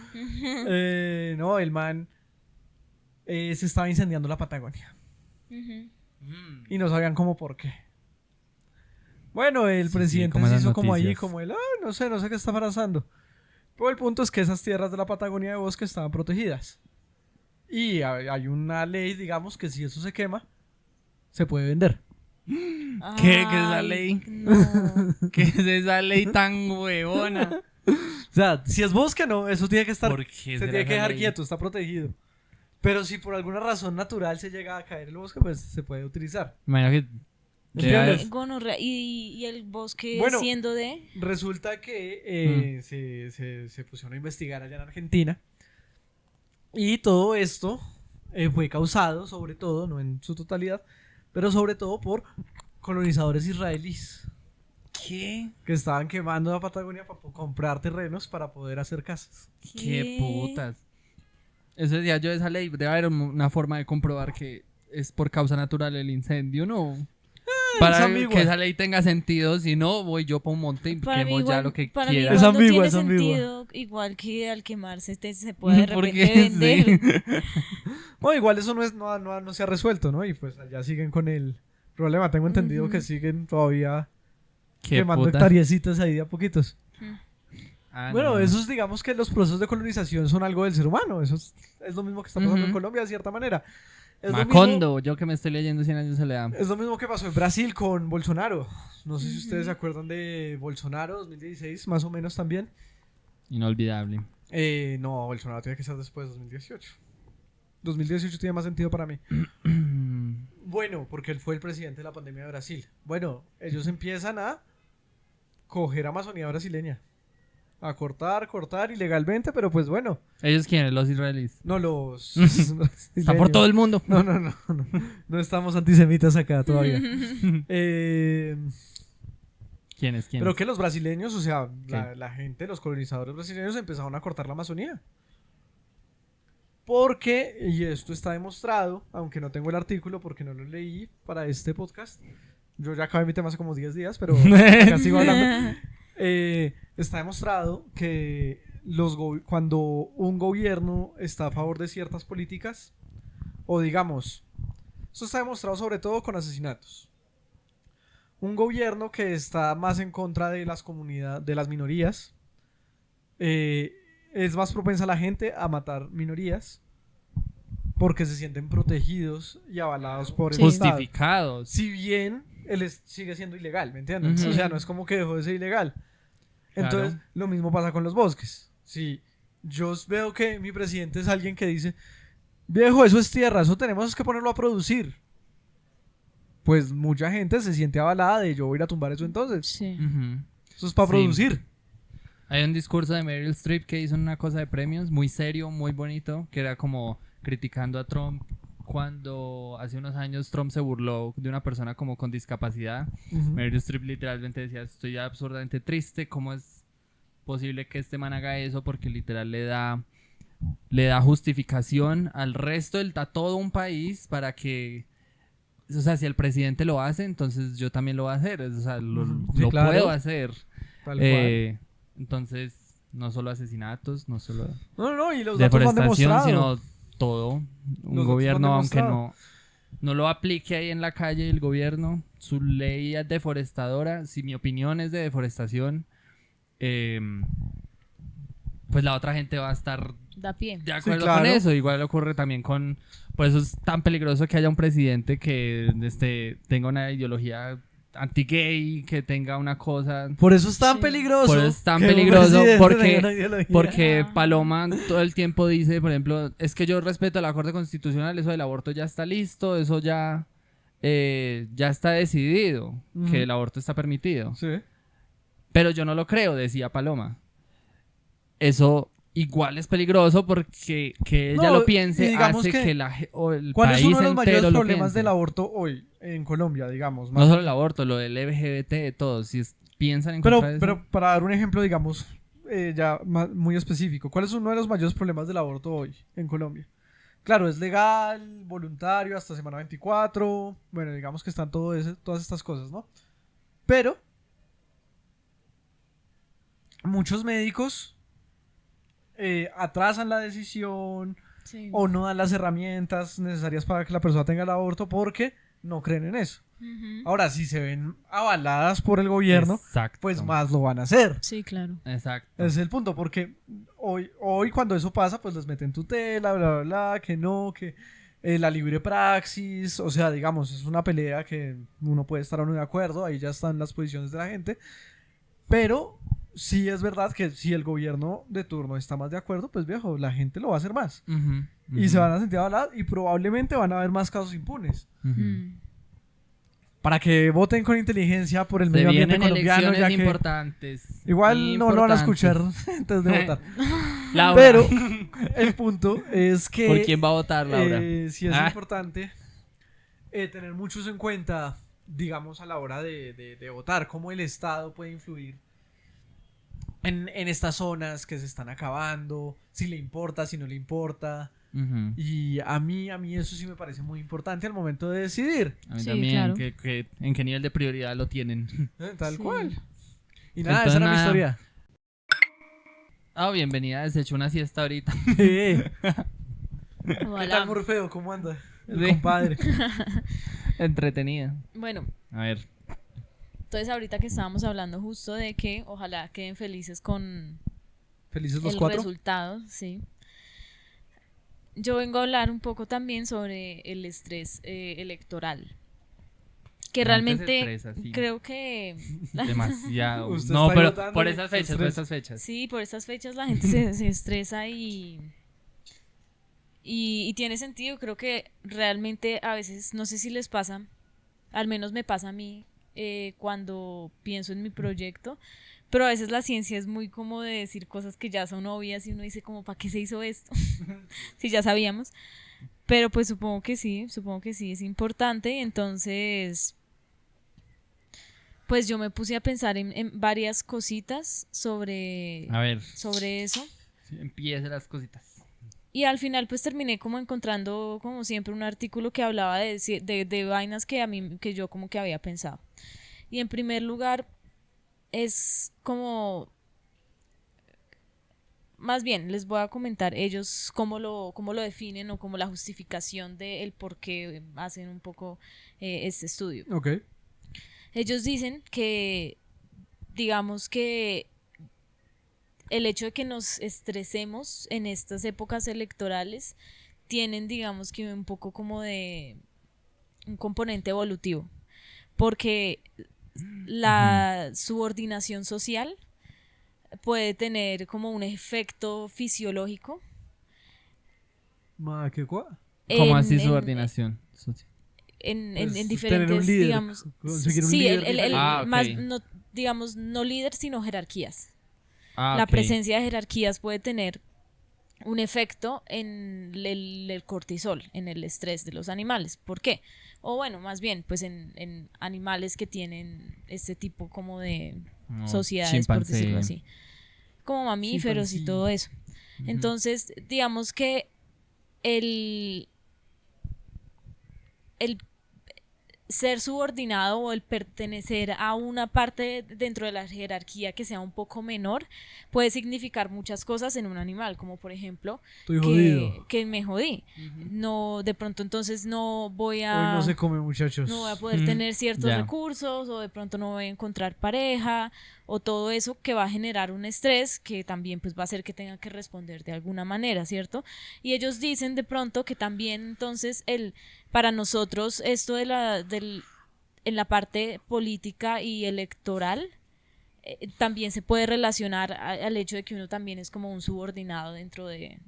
No, el man se estaba incendiando la Patagonia. Ujú. Y no sabían cómo por qué. Bueno, el Sí, sí, presidente como se esas hizo como ahí, noticias. como él, no sé qué está pasando. Pero el punto es que esas tierras de la Patagonia de bosque estaban protegidas. Y hay una ley, digamos, que si eso se quema, se puede vender. ¿Qué es esa Ay, ley? No. ¿Qué es esa ley tan huevona? O sea, si es bosque, no, eso tiene que estar... ¿Por qué Se será tiene que esa dejar ley? quieto, está protegido. Pero si por alguna razón natural se llega a caer el bosque, pues se puede utilizar. Imagino que ¿Entiendes? Gonorrea. ¿Y el bosque Bueno. siendo de? Resulta que se pusieron a investigar allá en Argentina. Y todo esto fue causado, sobre todo, no en su totalidad, pero sobre todo por colonizadores israelíes ¿Qué? que estaban quemando la Patagonia para comprar terrenos para poder hacer casas. ¿Qué putas? Eso decía yo de esa ley. Debe haber una forma de comprobar que es por causa natural el incendio, ¿no? Para es ambigua. que esa ley tenga sentido, si no, voy yo para un monte y Para mí quemo ya igual, lo que para mí quiera. Es igual no ambigua, tiene es ambigua. sentido, igual que al quemarse se puede de Porque repente vender. sí. No, igual eso no se ha resuelto, ¿no? Y pues allá siguen con el problema. Tengo entendido Ujú. que siguen todavía Qué quemando putas. hectáreasitas ahí de a poquitos. Ah, Bueno, no. esos digamos que los procesos de colonización son algo del ser humano. Eso es lo mismo que está pasando en Ujú. Colombia de cierta manera. Es lo Macondo, yo que me estoy leyendo 100 años de soledad. Es lo mismo que pasó en Brasil con Bolsonaro. No sé si ustedes se acuerdan de Bolsonaro 2016, más o menos también. Inolvidable. No, Bolsonaro tiene que ser después de 2018. 2018 tiene más sentido para mí. Bueno, porque él fue el presidente de la pandemia de Brasil. Bueno, ellos empiezan a coger Amazonía brasileña. A cortar ilegalmente, pero pues bueno. ¿Ellos quiénes? Los israelíes. No los... Está por todo el mundo. No. No estamos antisemitas acá todavía. ¿Quiénes? Pero que los brasileños, o sea, ¿Qué? la gente, los colonizadores brasileños empezaron a cortar la Amazonía. Porque, y esto está demostrado, aunque no tengo el artículo porque no lo leí para este podcast. Yo ya acabé mi tema hace como 10 días, pero acá sigo hablando. Está demostrado que cuando un gobierno está a favor de ciertas políticas, o digamos, esto está demostrado sobre todo con asesinatos. Un gobierno que está más en contra de las comunidades, de las minorías, es más propensa a la gente a matar minorías porque se sienten protegidos y avalados por el Sí. Estado. Justificados. Si bien sigue siendo ilegal, ¿me entiendes? Ujú. O sea, no es como que dejó de ser ilegal. Entonces, Claro. lo mismo pasa con los bosques. Si yo veo que mi presidente es alguien que dice, viejo, eso es tierra, eso tenemos que ponerlo a producir. Pues mucha gente se siente avalada de yo voy a ir a tumbar eso entonces. Sí. Ujú. Eso es para Sí. producir. Hay un discurso de Meryl Streep que hizo una cosa de premios muy serio, muy bonito, que era como criticando a Trump cuando hace unos años Trump se burló de una persona como con discapacidad. Ujú. Meryl Streep literalmente decía, estoy absurdamente triste, ¿cómo es posible que este man haga eso? Porque literal le da justificación al resto a todo un país para que, o sea, si el presidente lo hace, entonces yo también lo voy a hacer, o sea, Ujú. Sí, lo claro. puedo hacer. Tal Entonces, no solo asesinatos, no solo No, y los datos lo han deforestación, demostrado. sino todo. Un Los datos lo han gobierno, aunque demostrado. no lo aplique ahí en la calle, el gobierno, su ley es deforestadora, si mi opinión es de deforestación, eh, pues la otra gente va a estar Da pie. de acuerdo claro. con eso. Igual ocurre también con... Por eso es tan peligroso que haya un presidente que tenga una ideología anti-gay, que tenga una cosa... Por eso es tan Sí. peligroso. Por eso es tan que un peligroso, presidente porque- tenga una ideología. Porque Ajá. Paloma todo el tiempo dice, por ejemplo, es que yo respeto la Corte Constitucional, eso del aborto ya está listo, eso ya está decidido, Ujú. que el aborto está permitido. Sí. Pero yo no lo creo, decía Paloma. Eso igual es peligroso porque que ella No, lo piense y digamos hace que- que o el ¿Cuál es país uno de los entero mayores lo problemas piense. del aborto hoy en Colombia, digamos? No solo el aborto, lo del LGBT, todo. Si piensan en Pero, contra de eso. pero para dar un ejemplo, digamos, muy específico, ¿cuál es uno de los mayores problemas del aborto hoy en Colombia? Claro, es legal, voluntario, hasta semana 24, bueno, digamos que están todas estas cosas, ¿no? Pero muchos médicos atrasan la decisión Sí. o no dan las herramientas necesarias para que la persona tenga el aborto porque no creen en eso. Ujú. Ahora, si se ven avaladas por el gobierno, Exacto. pues más lo van a hacer. Sí, claro. Exacto. Ese es el punto, porque hoy cuando eso pasa, pues les meten tutela, bla, bla, bla, que no, que la libre praxis, o sea, digamos, es una pelea que uno puede estar o no de acuerdo, ahí ya están las posiciones de la gente, pero sí es verdad que si el gobierno de turno está más de acuerdo, pues viejo, la gente lo va a hacer más. Ujú, Y ujú, se van a sentir avaladas y probablemente van a haber más casos impunes. ujú. Mm. Para que voten con inteligencia por el Se medio ambiente vienen colombiano, elecciones ya que importantes. igual no lo van a escuchar importantes. antes de votar. Laura, Pero el punto es que ¿por quién va a votar, Laura? sí es Ah. importante tener mucho eso en cuenta, digamos, a la hora de votar, cómo el Estado puede influir en estas zonas que se están acabando, si le importa, si no le importa. Ujú. Y a mí eso sí me parece muy importante al momento de decidir. A mí Sí, también, claro. en qué nivel de prioridad lo tienen. Tal Sí. cual. Y nada, Entonces, esa era mi nada. historia. Ah, bienvenida, se echó una siesta ahorita. ¿Qué Ojalá. tal, Morfeo? ¿Cómo anda? El Sí. compadre. Entretenida. Bueno, A ver. entonces ahorita que estábamos hablando justo de que ojalá queden felices con Felices los el cuatro. resultado, sí. Yo vengo a hablar un poco también sobre el estrés electoral. Que La gente se realmente estresa, sí. creo que Demasiado. Usted No, está pero agotando por el esas fechas, por estrés. esas fechas. sí, por estas fechas la gente se estresa y tiene sentido. Creo que realmente a veces, no sé si les pasa, al menos me pasa a mí cuando pienso en mi proyecto, pero a veces la ciencia es muy como de decir cosas que ya son obvias y uno dice como, ¿para qué se hizo esto? Si ya sabíamos. Pero pues supongo que sí, es importante. Entonces, pues yo me puse a pensar en varias cositas sobre A ver, eso. sí, empiece las cositas. Y al final pues terminé como encontrando como siempre un artículo que hablaba de vainas que yo como que había pensado. Y en primer lugar es como, más bien les voy a comentar ellos cómo lo definen o como la justificación del por qué hacen un poco este estudio. Ok. Ellos dicen que, digamos que el hecho de que nos estresemos en estas épocas electorales tienen, digamos que un poco como de un componente evolutivo, porque la subordinación social puede tener como un efecto fisiológico. Ma, ¿qué cua? ¿Cómo en- así en- subordinación? en Pues, tener diferentes, un líder, digamos, conseguir un sí, líder el diferente. Ah, ok. más, no, digamos, no líder, sino jerarquías. Ah, La ok. presencia de jerarquías puede tener un efecto en el cortisol, en el estrés de los animales. ¿Por qué? O bueno, más bien, pues en animales que tienen este tipo como de No, sociedades, por chimpancé. decirlo así. Como mamíferos y Chimpancé. todo eso. Ujú. Entonces, digamos que el ser subordinado o el pertenecer a una parte dentro de la jerarquía que sea un poco menor puede significar muchas cosas en un animal, como por ejemplo Estoy jodido. que me jodí. No, de pronto entonces no voy Hoy no a se come, muchachos. no voy a poder tener ciertos Ya. recursos, o de pronto no voy a encontrar pareja, o todo eso que va a generar un estrés que también pues va a hacer que tenga que responder de alguna manera, ¿cierto? Y ellos dicen de pronto que también entonces para nosotros esto en la parte política y electoral también se puede relacionar al hecho de que uno también es como un subordinado dentro de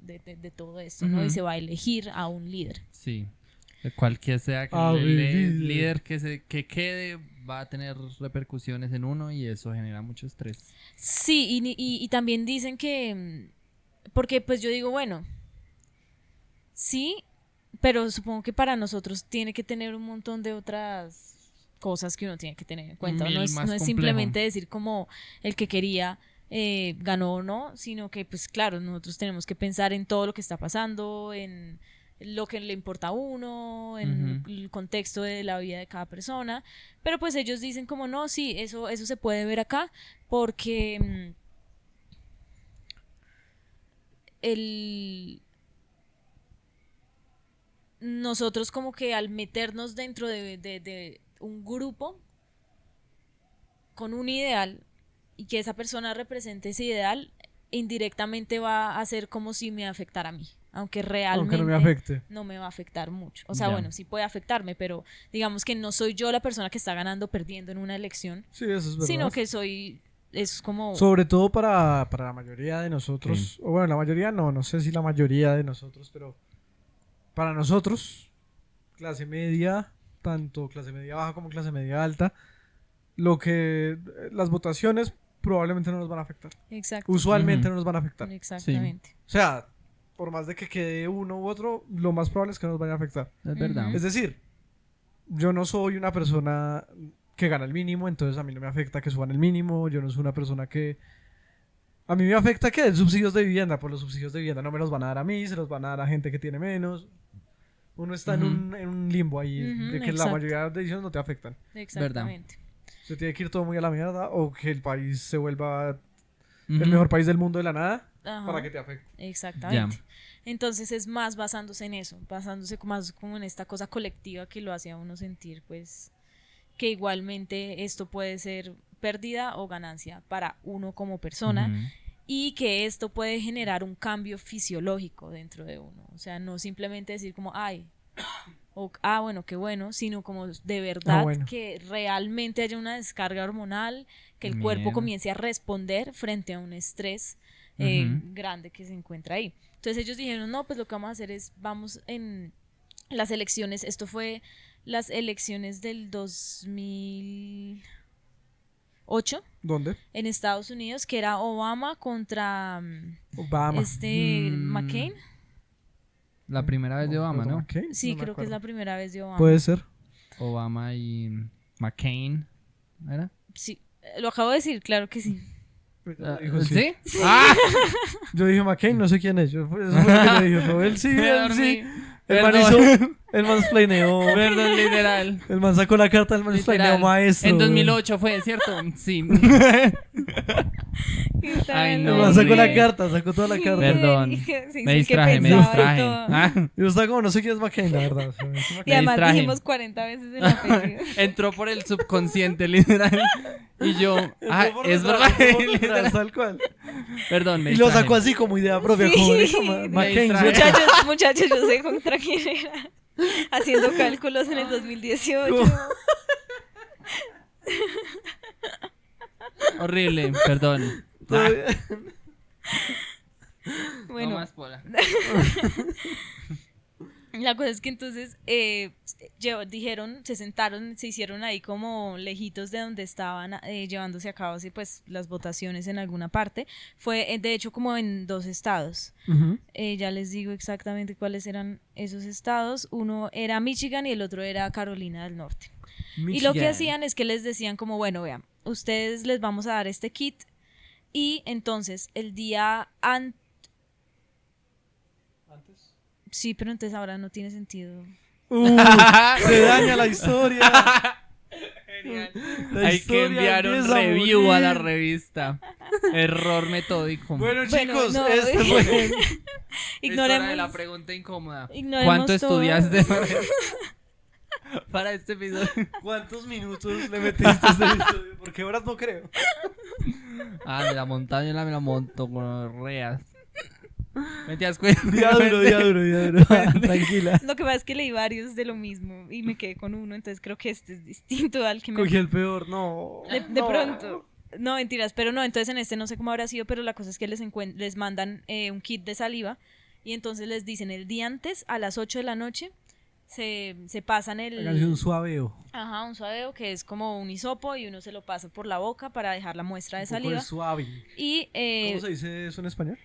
todo esto, ¿no? Y Ujú. se va a elegir a un líder. Sí. Cualquier sea que Ah, el líder. líder que quede va a tener repercusiones en uno y eso genera mucho estrés. Sí, y también dicen que, porque pues yo digo, bueno, sí, pero supongo que para nosotros tiene que tener un montón de otras cosas que uno tiene que tener en cuenta. Mil No más es complejo. simplemente decir como el que quería ganó o no, sino que pues claro, nosotros tenemos que pensar en todo lo que está pasando, en lo que le importa a uno, en Ujú. el contexto de la vida de cada persona, pero pues ellos dicen como no, sí, eso se puede ver acá porque el nosotros como que al meternos dentro de un grupo con un ideal y que esa persona represente ese ideal, indirectamente va a hacer como si me afectara a mí, aunque Aunque no me realmente afecte. no me va a afectar mucho. O sea, Ya. bueno, sí puede afectarme, pero digamos que no soy yo la persona que está ganando o perdiendo en una elección, Sí, eso es verdad. sino que es como... Sobre todo para la mayoría de nosotros, o bueno, la mayoría no sé si la mayoría de nosotros, pero para nosotros, clase media, tanto clase media baja como clase media alta, las votaciones probablemente no nos van a afectar. Exacto, Usualmente Ujú. no nos van a afectar. exactamente. O sea, por más de que quede uno u otro, lo más probable es que nos vaya a afectar. Es verdad. Ujú. Es decir, yo no soy una persona que gana el mínimo, entonces a mí no me afecta que suban el mínimo. Yo no soy una persona que... A mí me afecta que den subsidios de vivienda. Por los subsidios de vivienda no me los van a dar a mí, se los van a dar a gente que tiene menos. Uno está Ujú. en un limbo ahí, Ujú, de que la exacto. mayoría de decisiones no te afectan. Exactamente. Se tiene que ir todo muy a la mierda o que el país se vuelva el Ujú. mejor país del mundo de la nada Ajá. para que te afecte. Exactamente. Entonces es más basándose en eso, basándose más como en esta cosa colectiva que lo hace a uno sentir, pues, que igualmente esto puede ser pérdida o ganancia para uno como persona Ujú. y que esto puede generar un cambio fisiológico dentro de uno. O sea, no simplemente decir como, ay, o bueno, qué bueno, sino como de verdad bueno. que realmente haya una descarga hormonal, que el cuerpo Mierda. comience a responder frente a un estrés Ujú. grande que se encuentra ahí. Entonces ellos dijeron, no, pues lo que vamos a hacer es, vamos en las elecciones, esto fue las elecciones del 2008 ¿Dónde? en Estados Unidos, que era Obama contra Obama. Mm. McCain. La primera vez de No me Obama, acuerdo, ¿no? McCain, Sí, no me creo que es acuerdo. la primera vez de Obama. Puede ser. Obama y McCain. ¿Era? Sí, lo acabo de decir, claro que sí. Dijo ¿Sí? ¡Ah! Yo dije McCain, no sé quién es. Eso fue lo que yo dije. Pero él sí, Me él dormí. sí. El man Perdón. hizo. El mansplaneó. Perdón, literal. El man sacó la carta del mansplaneó Literal. maestro. En 2008 fue, ¿cierto? Sí. Ay, El no, man sacó la hombre. carta, sacó toda la Sí, carta. Perdón. sí, sí, Me que distraje, me pensaba y distraje. todo. Ah, Yo estaba como, no sé quién es McCain, la verdad. O sea, es Y McCain. además distraje. dijimos 40 veces el apellido. entró por el subconsciente, literal. Y yo, Entró por es detrás, verdad. entró por detrás, literal. tal cual. Perdón, me Y lo distraje. sacó así como idea propia, Sí. como dijo McCain. distraje. ¿cierto? Muchachos, yo sé contra quién era. Haciendo cálculos en el 2018. ¿Cómo? Horrible, perdón. Todavía- Bueno, No más pola. la cosa es que entonces dijeron, se sentaron, se hicieron ahí como lejitos de donde estaban llevándose a cabo así, pues, las votaciones en alguna parte. Fue de hecho como en 2 estados. Ujú. Ya les digo exactamente cuáles eran esos estados. Uno era Michigan y el otro era Carolina del Norte. Y lo que Michigan. hacían es que les decían como, bueno, vean, ustedes les vamos a dar este kit y entonces el día antes... Antes. Sí, pero entonces ahora no tiene sentido. Se daña la historia. Genial. La Hay que historia enviar un empieza a review a la morir. revista. Error metódico. Bueno, Bueno, chicos, no. este fue... Es hora de Ignoremos. la pregunta incómoda. Ignoremos ¿Cuánto todo. estudiaste para este episodio? ¿Cuántos minutos le metiste a este episodio? Porque horas no creo. Me la montaña me la monto con reas. Mentiras, Día duro. Tranquila. Lo que pasa es que leí varios de lo mismo y me quedé con uno, entonces creo que este es distinto al que me... Cogí el peor, no. De No. pronto. No, mentiras, pero no, entonces en este no sé cómo habrá sido, pero la cosa es que les mandan un kit de saliva y entonces les dicen el día antes a las 8 de la noche se pasan Háganse un suaveo. Ajá, un suadeo que es como un hisopo y uno se lo pasa por la boca para dejar la muestra de Un poco de saliva. suave. Y ¿Cómo se dice eso en español?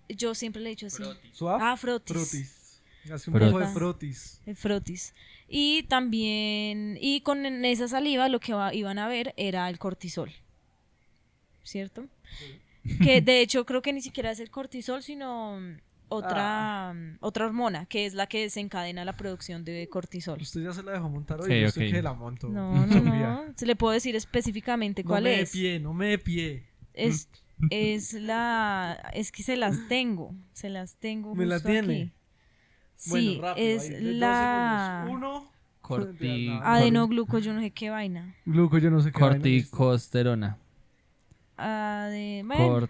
yo siempre le he dicho así. ¿Suave? Ah, frotis. Frotis. Hace un Frotis. poco de frotis. El frotis. Y también, y con esa saliva lo que iban a ver era el cortisol. ¿Cierto? Que de hecho creo que ni siquiera es el cortisol, sino otra hormona, que es la que desencadena la producción de cortisol. Usted ya se la dejó montar hoy. Sí, Yo ok. estoy que la monto. No, se le puedo decir específicamente No cuál me es. no me de pie. Es que se las tengo ¿Me la justo tiene? aquí. Bueno, Sí, rápido, es ahí, de 2 la segundos. 1. Corti- adenogluco, yo no sé qué vaina. Gluco, yo no sé qué. vaina es. Corticosterona. Bueno,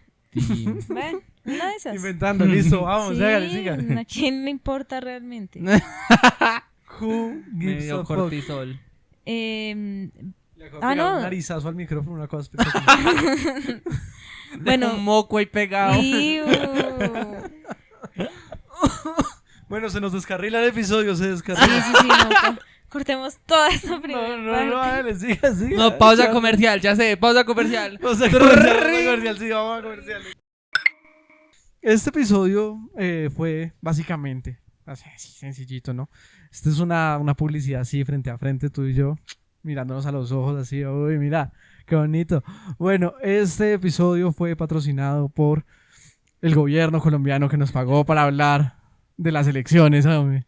ven, una de esas. Inventando, listo, vamos, Sí, hágale, siga. ¿a quién le importa realmente? Who gives Medio a fuck? cortisol. Em, Le acabo de pegar no. un narizazo al micrófono, una cosa espectacular. Bueno. Un moco ahí pegado. iu. Bueno, se nos descarrila el episodio, se Sí, descarrila. sí, no, cortemos toda esta primera No, parte. hágale, siga. No, pausa comercial, ya sé, pausa comercial. Pausa comercial, sí, vamos a comercial. Este episodio fue básicamente, así sencillito, ¿no? Esta es una publicidad así, frente a frente, tú y yo, mirándonos a los ojos así, uy, mira, qué bonito. Bueno, este episodio fue patrocinado por el gobierno colombiano que nos pagó para hablar de las elecciones, hombre.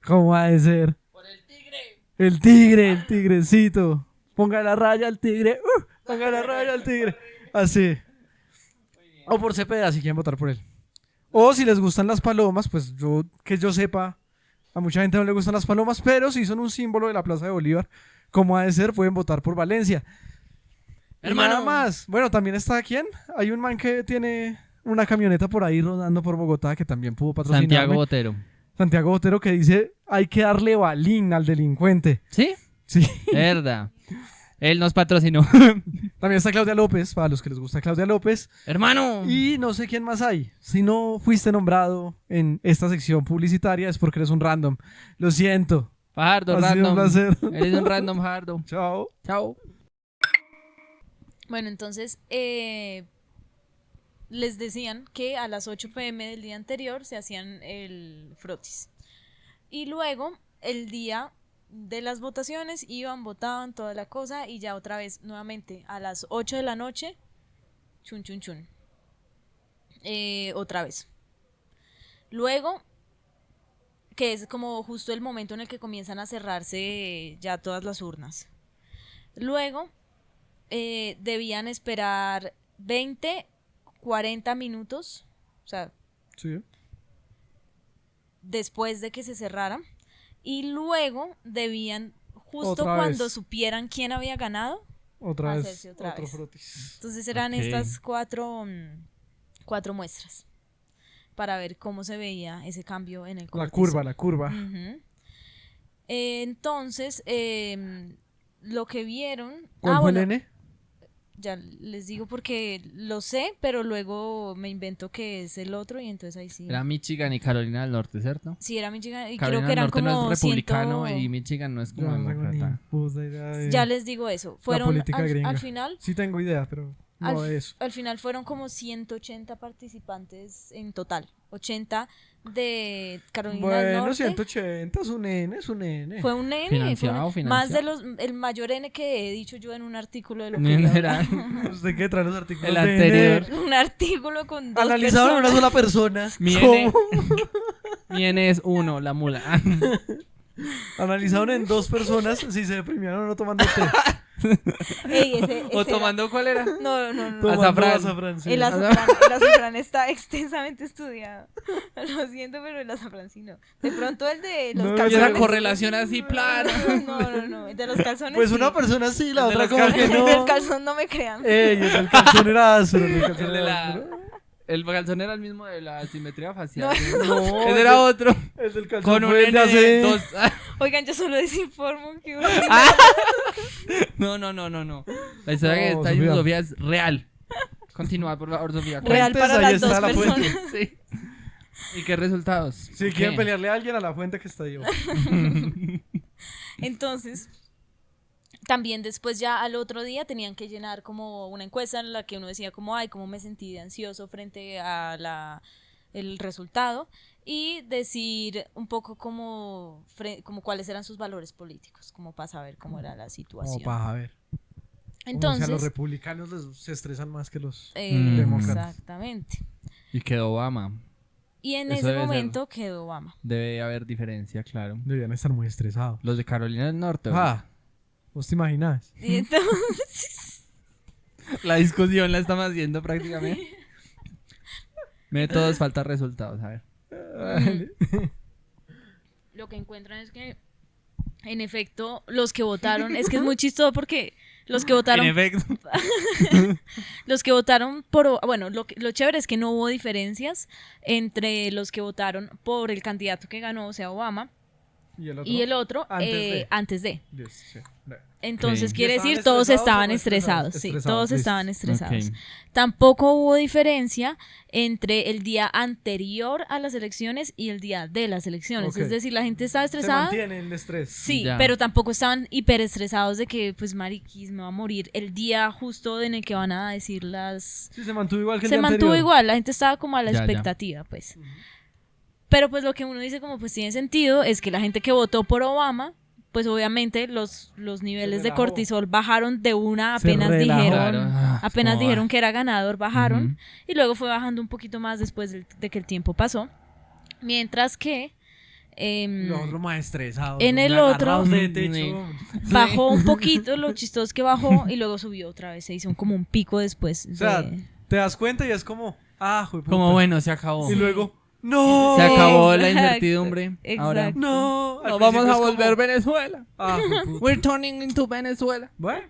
¿Cómo ha de ser? Por el tigre. El tigrecito. Ponga la raya al tigre. Ponga la raya al tigre. Así. O por Cepeda, si quieren votar por él. O si les gustan las palomas, pues que yo sepa, a mucha gente no le gustan las palomas, pero si son un símbolo de la Plaza de Bolívar, como ha de ser, pueden votar por Valencia. Hermano. Nada más. Bueno, también está ¿quién? Hay un man que tiene una camioneta por ahí rodando por Bogotá que también pudo patrocinarme. Santiago Botero. Santiago Botero, que dice, hay que darle balín al delincuente. ¿Sí? Sí. Verdad. Él nos patrocinó. También está Claudia López, para los que les gusta Claudia López. Hermano. Y no sé quién más hay. Si no fuiste nombrado en esta sección publicitaria es porque eres un random. Lo siento. Fajardo, Ha sido random. un placer. Eres un random, Fajardo. Chao. Chao. Bueno, entonces les decían que a las 8 p.m. del día anterior se hacían el frotis. Y luego, el día de las votaciones, iban, votaban, toda la cosa, y ya otra vez, nuevamente, a las 8 de la noche, chun, chun, chun. Otra vez. Luego, que es como justo el momento en el que comienzan a cerrarse ya todas las urnas. Luego, debían esperar 20, 40 minutos, o sea, Sí. después de que se cerraran, y luego debían, justo Otra cuando vez. supieran quién había ganado, Otra vez. Hacerse otra Otro vez. frotis. entonces eran Ok. estas cuatro muestras para ver cómo se veía ese cambio en el La cortisol. curva, la curva. Ujú. Entonces, lo que vieron... ¿Cuál fue bueno, el N? ya les digo porque lo sé, pero luego me invento que es el otro y entonces ahí sí. Era Michigan y Carolina del Norte, ¿cierto? Sí, era Michigan y Carolina creo que del eran Norte como no es republicano 100. y Michigan no es Yo como no tengo ni demócrata. puta idea de Ya les digo eso. Fueron política gringa. al final. Sí tengo idea, pero no de eso. Al final fueron como 180 participantes en total. 80 de Carolina del Bueno, Norte. 180 es un N, es un N. Fue un N. Financiado, Más de financiado. el mayor N que he dicho yo en un artículo de lo que No, iba a era- hablar. ¿Usted qué trae los artículos El de anterior. N? Un artículo con dos Analizado en una personas. sola persona. Mi ¿Cómo? N, mi N es 1, la mula. Analizaron en 2 personas si se deprimieron o no tomando té. Ey, ¿O tomando cuál era? No, no, no. Tomando Azafrán. azafrán, sí. El azafrán está extensamente estudiado. Lo siento, pero el azafrán sí no. De pronto el de los No, Y calzones. esa correlación así plana. No. El de los calzones. Pues sí. una persona sí, la El de otra los como que El no. del calzón no me crean. Ey, el del calzón era áspero. El del calzón El de era la... áspero. El calzón era el mismo de la simetría facial. No, No, Ese era otro. el del calzón Con un fue el de N hace... de 2. Oigan, yo solo desinformo que No. La historia que está diciendo Sofía es real. Continúa, por favor, Sofía. real Fuentes, para ahí las está dos la fuente. personas. Sí. ¿Y qué resultados? Si ¿Qué? quieren pelearle a alguien, a la fuente que está ahí. Entonces, también después ya al otro día tenían que llenar como una encuesta en la que uno decía como, ay, cómo me sentí de ansioso frente a el resultado y decir un poco como cuáles eran sus valores políticos, como para saber cómo era la situación. Opa, a ver. Entonces, O sea, los republicanos se estresan más que los... demócratas. exactamente. Y quedó Obama. Y en Eso ese debe ser. momento quedó Obama. Debe haber diferencia, claro. Deberían estar muy estresados. Los de Carolina del Norte. Ah, ¿vos te imaginas? Y entonces, La discusión la estamos haciendo prácticamente. Métodos, falta resultados. A ver. lo que encuentran es que, en efecto, los que votaron, es que es muy chistoso porque los que votaron, En efecto. los que votaron por, bueno, lo chévere es que no hubo diferencias entre los que votaron por el candidato que ganó, o sea, Obama, y el otro antes de. Yes, sí. Entonces Ok. quiere ¿Estaban decir todos estresados estaban o no estresados? estresados, sí, Estresados, todos listo. estaban estresados. Ok. Tampoco hubo diferencia entre el día anterior a las elecciones y el día de las elecciones, Ok. es decir, la gente estaba Se estresada. mantiene el estrés. Sí, Ya. pero tampoco estaban hiperestresados de que, pues, mariquis, me va a morir el día justo en el que van a decir las... Sí, se mantuvo igual que el Se día mantuvo anterior. igual, la gente estaba como a la Ya, ya. expectativa, pues. Pero, pues, lo que uno dice como, pues, tiene sentido es que la gente que votó por Obama, pues, obviamente, los niveles de relajó. cortisol bajaron de una, Se apenas relajó. dijeron... Claro. Ah, Apenas ¿cómo va? dijeron que era ganador, bajaron. Ujú. Y luego fue bajando un poquito más después de que el tiempo pasó. Mientras que... Los otros más estresados. En el agarrados otro- de techo. Sí. bajó un poquito, lo chistoso es que bajó y luego subió otra vez, se hizo como un pico después. O sea, de- te das cuenta y es como... Ah, jueputa. Como bueno, se acabó. Y luego... ¡No! Se acabó la Exacto, incertidumbre. Ahora exacto. ¡No! Al nos vamos principio a es como, volver Venezuela. Ah, jueputa. We're turning into Venezuela. Bueno,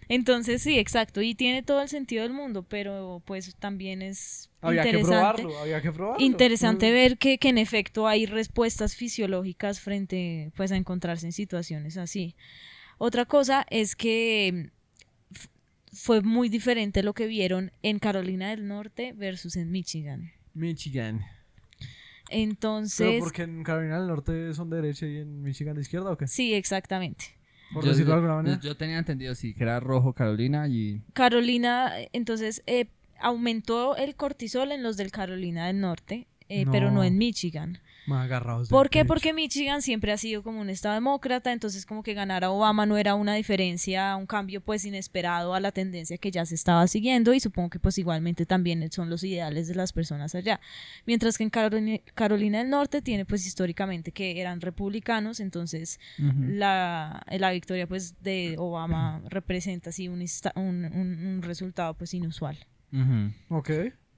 Entonces sí, exacto, y tiene todo el sentido del mundo, pero pues también es había que interesante. probarlo. Interesante ver que en efecto hay respuestas fisiológicas frente pues a encontrarse en situaciones así. Otra cosa es que fue muy diferente lo que vieron en Carolina del Norte versus en Michigan. Michigan. ¿Pero Entonces, porque en Carolina del Norte son de derecha y en Michigan de izquierda o qué? sí, exactamente. Por decirlo de alguna manera. yo tenía entendido, sí, que era rojo Carolina y... Carolina, entonces, aumentó el cortisol en los del Carolina del Norte, pero no No. en Michigan. Más agarrados. ¿Por del qué? techo. Porque Michigan siempre ha sido como un estado demócrata, entonces como que ganar a Obama no era una diferencia, un cambio pues inesperado a la tendencia que ya se estaba siguiendo y supongo que pues igualmente también son los ideales de las personas allá. Mientras que en Carolina del Norte tiene pues históricamente que eran republicanos, entonces la victoria pues de Obama representa así un resultado pues inusual. Ok.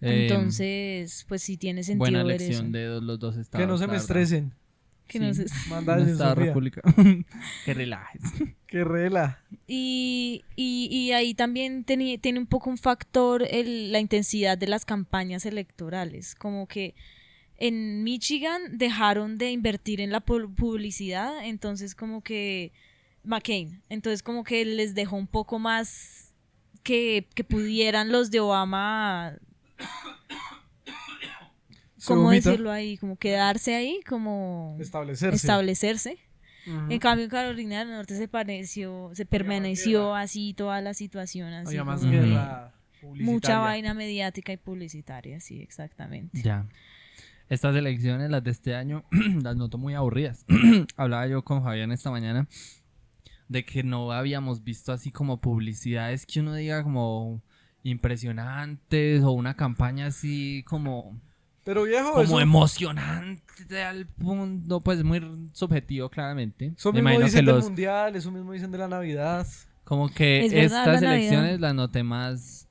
Entonces pues sí tiene sentido buena ver elección eso. de los dos estados. Que no se la me verdad. estresen. Que no sé. Manda Un eso, estado Sofía. república. Que relajes. Que rela. Y ahí también tiene un poco un factor la intensidad de las campañas electorales, como que en Michigan dejaron de invertir en la publicidad, entonces como que McCain, entonces como que les dejó un poco más que pudieran los de Obama, ¿cómo vomita. decirlo ahí? Como quedarse ahí, como establecerse. Ujú. En cambio, en Carolina del Norte se permaneció así toda la situación, así Había más como guerra publicitaria. mucha vaina mediática y publicitaria, sí, exactamente. Ya. Estas elecciones, las de este año, las noto muy aburridas. Hablaba yo con Fabián esta mañana de que no habíamos visto así como publicidades que uno diga como impresionantes o una campaña así como Pero viejo, eso, emocionante ese sea el punto, pues muy subjetivo, claramente. Eso Me mismo imagino que dicen del los, mundial, eso mismo dicen de la Navidad. como que Es verdad, estas la Navidad. elecciones las noté más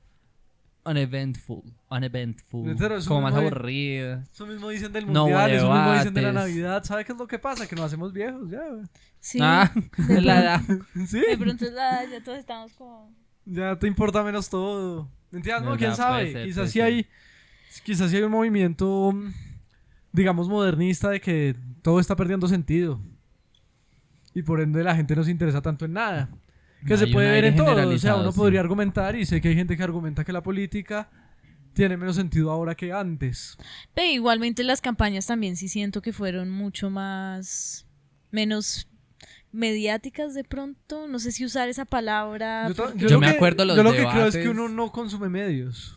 uneventful, Pero eso como más mismo aburridas. Eso mismo dicen del No hubo mundial, eso mismo dicen de la debates. Navidad. ¿Sabe qué es lo que pasa? Que nos hacemos viejos ya, güey. Sí, Ah, de es la edad. Sí, de pronto es la, ya todos estamos como... ya te importa menos todo. ¿Entiendes? No, Verdad, quién sabe. puede ser, Quizás puede sí ser. hay, quizás sí hay un movimiento, digamos, modernista de que todo está perdiendo sentido. Y por ende la gente no se interesa tanto en nada. Que se Hay puede un ver aire en todo. O sea, generalizado, uno sí. podría argumentar, y sé que hay gente que argumenta que la política tiene menos sentido ahora que antes. Pero igualmente las campañas también sí siento que fueron mucho más... menos mediáticas de pronto. No sé si usar esa palabra. porque Yo lo me que- acuerdo los Yo lo que creo es que debates. uno no consume medios.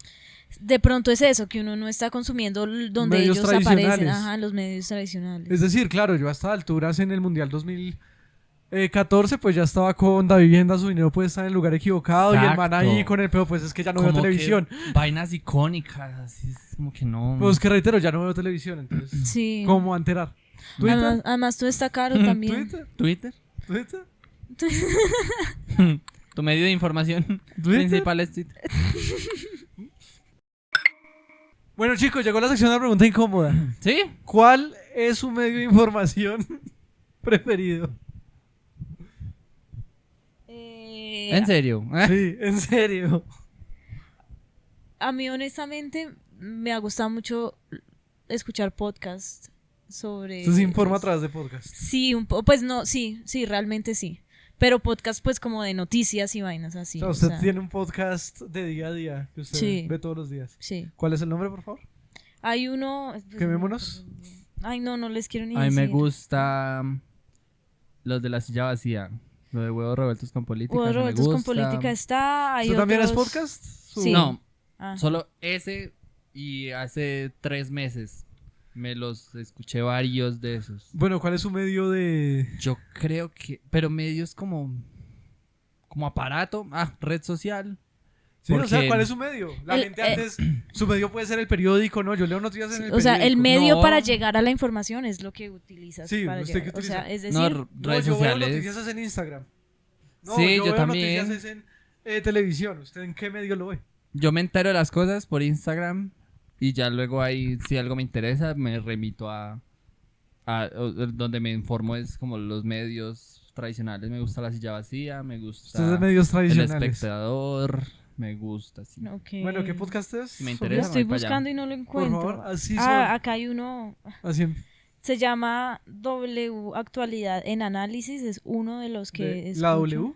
de pronto es eso, que uno no está consumiendo donde Medios ellos aparecen. tradicionales. Ajá, en los medios tradicionales. Es decir, claro, yo hasta alturas en el Mundial 2014 pues ya estaba con Da Vivienda, su dinero puede estar en el lugar equivocado y el man ahí Exacto. con el pedo, pues es que ya no veo Como que televisión. Vainas icónicas, así es como que no. Pues que reitero, ya no veo televisión, entonces, Sí. ¿cómo a enterar? ¿Twitter? Además todo está caro también. ¿Twitter? Twitter. ¿Twitter? Tu medio de información ¿Twitter? principal es Twitter. Bueno chicos, llegó la sección de la pregunta incómoda. ¿Sí? ¿Cuál es su medio de información preferido? ¿En serio? Sí, en serio. A mí honestamente me ha gustado mucho escuchar podcasts sobre... Esto se informa a través de podcast. Sí, pues no, sí, realmente sí. Pero podcast pues como de noticias y vainas así. O sea, o usted sea, tiene un podcast de día a día que usted Sí. ve todos los días. sí. ¿Cuál es el nombre, por favor? Hay uno... Quemémonos. Ay, no les quiero ni A mí decir. me gusta los de la silla vacía. Lo de huevos revueltos con política. Huevos ese me revueltos con gusta. política está. Hay ¿Usted también es otros- podcast? Sí. No, Ah. solo ese y hace 3 meses me los escuché varios de esos. Bueno, ¿cuál es su medio de...? Yo creo que... Pero medios como aparato. Red social. Sí, o sea, Porque- ¿cuál es su medio? La El- gente antes... Su medio puede ser el periódico, ¿no? Yo leo noticias en el O sea, el periódico. medio No. para llegar a la información es lo que utilizas. Sí, para ¿usted llegar. qué O sea, utiliza? es No, decir, No, redes yo veo sociales. noticias es en Instagram. No, Sí, yo veo también. noticias es en televisión. ¿Usted en qué medio lo ve? Yo me entero de las cosas por Instagram y ya luego ahí, si algo me interesa, me remito donde me informo es como los medios tradicionales. Me gusta La Silla Vacía, me Usted gusta es de medios El tradicionales. Espectador, me gusta, sí. ok. Bueno, ¿qué podcast es? Me Sofía? interesa. Lo estoy voy para allá. buscando y no lo Por encuentro. favor, así son. Acá hay uno. Así Se llama W Actualidad en Análisis. Es uno de los que ¿La escucho. W?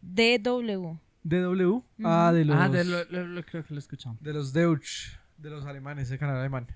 DW. ¿DW? Ah, de los... Creo que lo he escuchado. De los Deutsch. De los alemanes, ese canal alemán.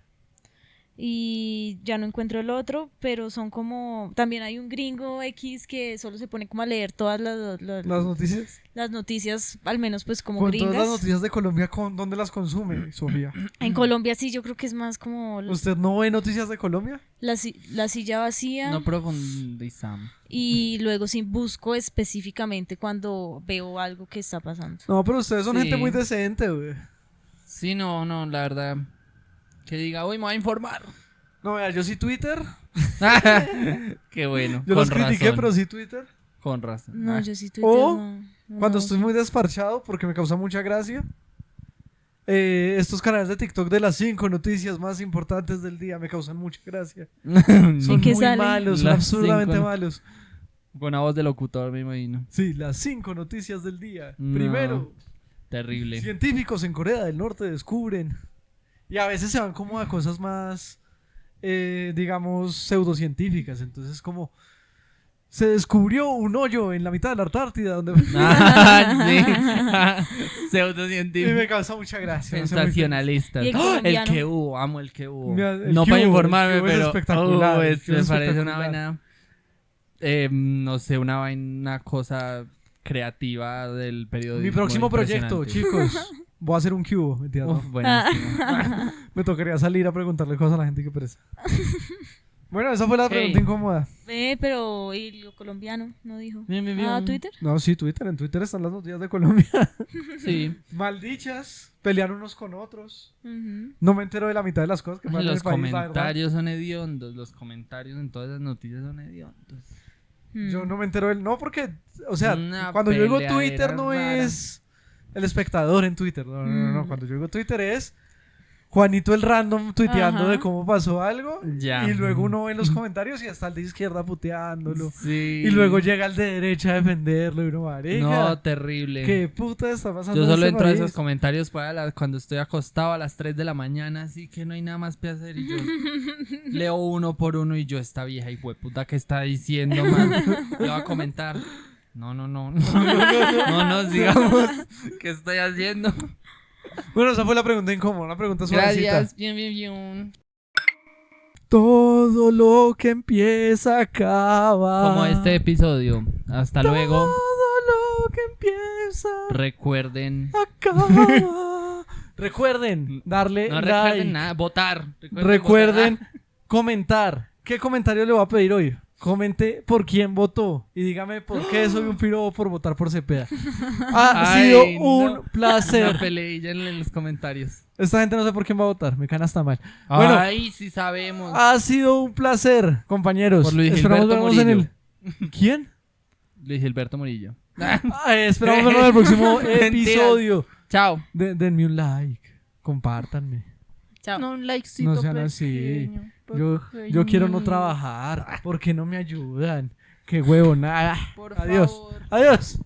Y ya no encuentro el otro, pero son como... También hay un gringo X que solo se pone como a leer todas Las noticias. las noticias, al menos pues como Con gringas. todas las noticias de Colombia, ¿dónde las consume, Sofía? En Colombia sí, yo creo que es más como ¿Usted no ve noticias de Colombia? la silla vacía. No profundizamos. Y luego sí busco específicamente cuando veo algo que está pasando. No, pero ustedes son Sí. gente muy decente, güey. Sí, no, la verdad. Que diga, hoy me voy a informar. No, vea, yo sí Twitter. Qué bueno. Yo con los critiqué, razón, pero sí Twitter. Con razón. No, Ah. yo sí Twitter O no Cuando lo estoy muy desparchado, porque me causa mucha gracia. Estos canales de TikTok de las 5 noticias más importantes del día me causan mucha gracia. Son qué muy sale? malos, son Las absurdamente 5 malos. Con una voz de locutor, me imagino. Sí, las 5 noticias del día. No. Primero, Terrible. científicos en Corea del Norte descubren. Y a veces se van como a cosas más, digamos, pseudocientíficas. Entonces, como se descubrió un hoyo en la mitad de la Antártida donde... Ah, sí. y Pseudocientífico. me causa mucha gracia. me hace muy Sensacionalistas. Y el ¡Ah! El colombiano. que hubo, amo el que hubo. Mira, el No que para hubo, informarme, el que hubo es pero espectacular, el que hubo me es parece una espectacular. vaina, no sé, una cosa creativa del periodismo. Mi próximo proyecto, impresionante. chicos. Voy a hacer un cubo, ¿entiendes? Uf, buenísimo. Me tocaría salir a preguntarle cosas a la gente que pereza. Bueno, esa fue la pregunta Hey. incómoda. Pero ¿y lo colombiano? No dijo. Bien, bien, bien. Ah, Twitter. No, sí, Twitter. En Twitter están las noticias de Colombia. Sí. Maldichas, pelean unos con otros. Ujú. No me entero de la mitad de las cosas que pasan en Los el país, la verdad. comentarios son hediondos. Los comentarios en todas las noticias son hediondos. Yo no me entero del... No, porque, o sea, Una cuando yo digo peleadera Twitter no rara. es el espectador en Twitter. No. Cuando yo digo Twitter es Juanito el random tuiteando Ajá. de cómo pasó algo. Ya. Y luego uno ve en los comentarios y hasta el de izquierda puteándolo. Sí. Y luego llega el de derecha a defenderlo y uno, marica. No, terrible. ¿Qué puta está pasando? Yo en solo este entro a país? esos comentarios cuando estoy acostado a las 3 de la mañana, así que no hay nada más que hacer. Y yo leo uno por uno y yo, esta vieja y puta que está diciendo, man. Le voy a comentar. No, sigamos. ¿Qué estoy haciendo? Bueno, esa fue la pregunta incómoda, una pregunta suavecita. Gracias, bien. Todo lo que empieza acaba. Como este episodio. Hasta luego. Todo lo que empieza Recuerden. acaba. Recuerden darle No like. recuerden nada, votar. Recuerden votar. comentar. ¿Qué comentario le voy a pedir hoy? Comente por quién votó y dígame por qué soy un piro por votar por Cepeda. Ha Ay, sido no. un placer. Una peleilla en los comentarios. Esta gente no sé por quién va a votar, me caen hasta mal. Bueno, Ay, sí sabemos. ha sido un placer, compañeros. Por Luis Esperamos Gilberto vernos en Murillo. el... ¿Quién? Luis Gilberto Murillo. Esperamos vernos en el próximo Mentiras. episodio. Chao. Denme un like, compártanme. Chao. un likecito No sean así. Yo quiero no trabajar. ¿Por qué no me ayudan? Qué huevo, nada. Por Adiós. favor. Adiós.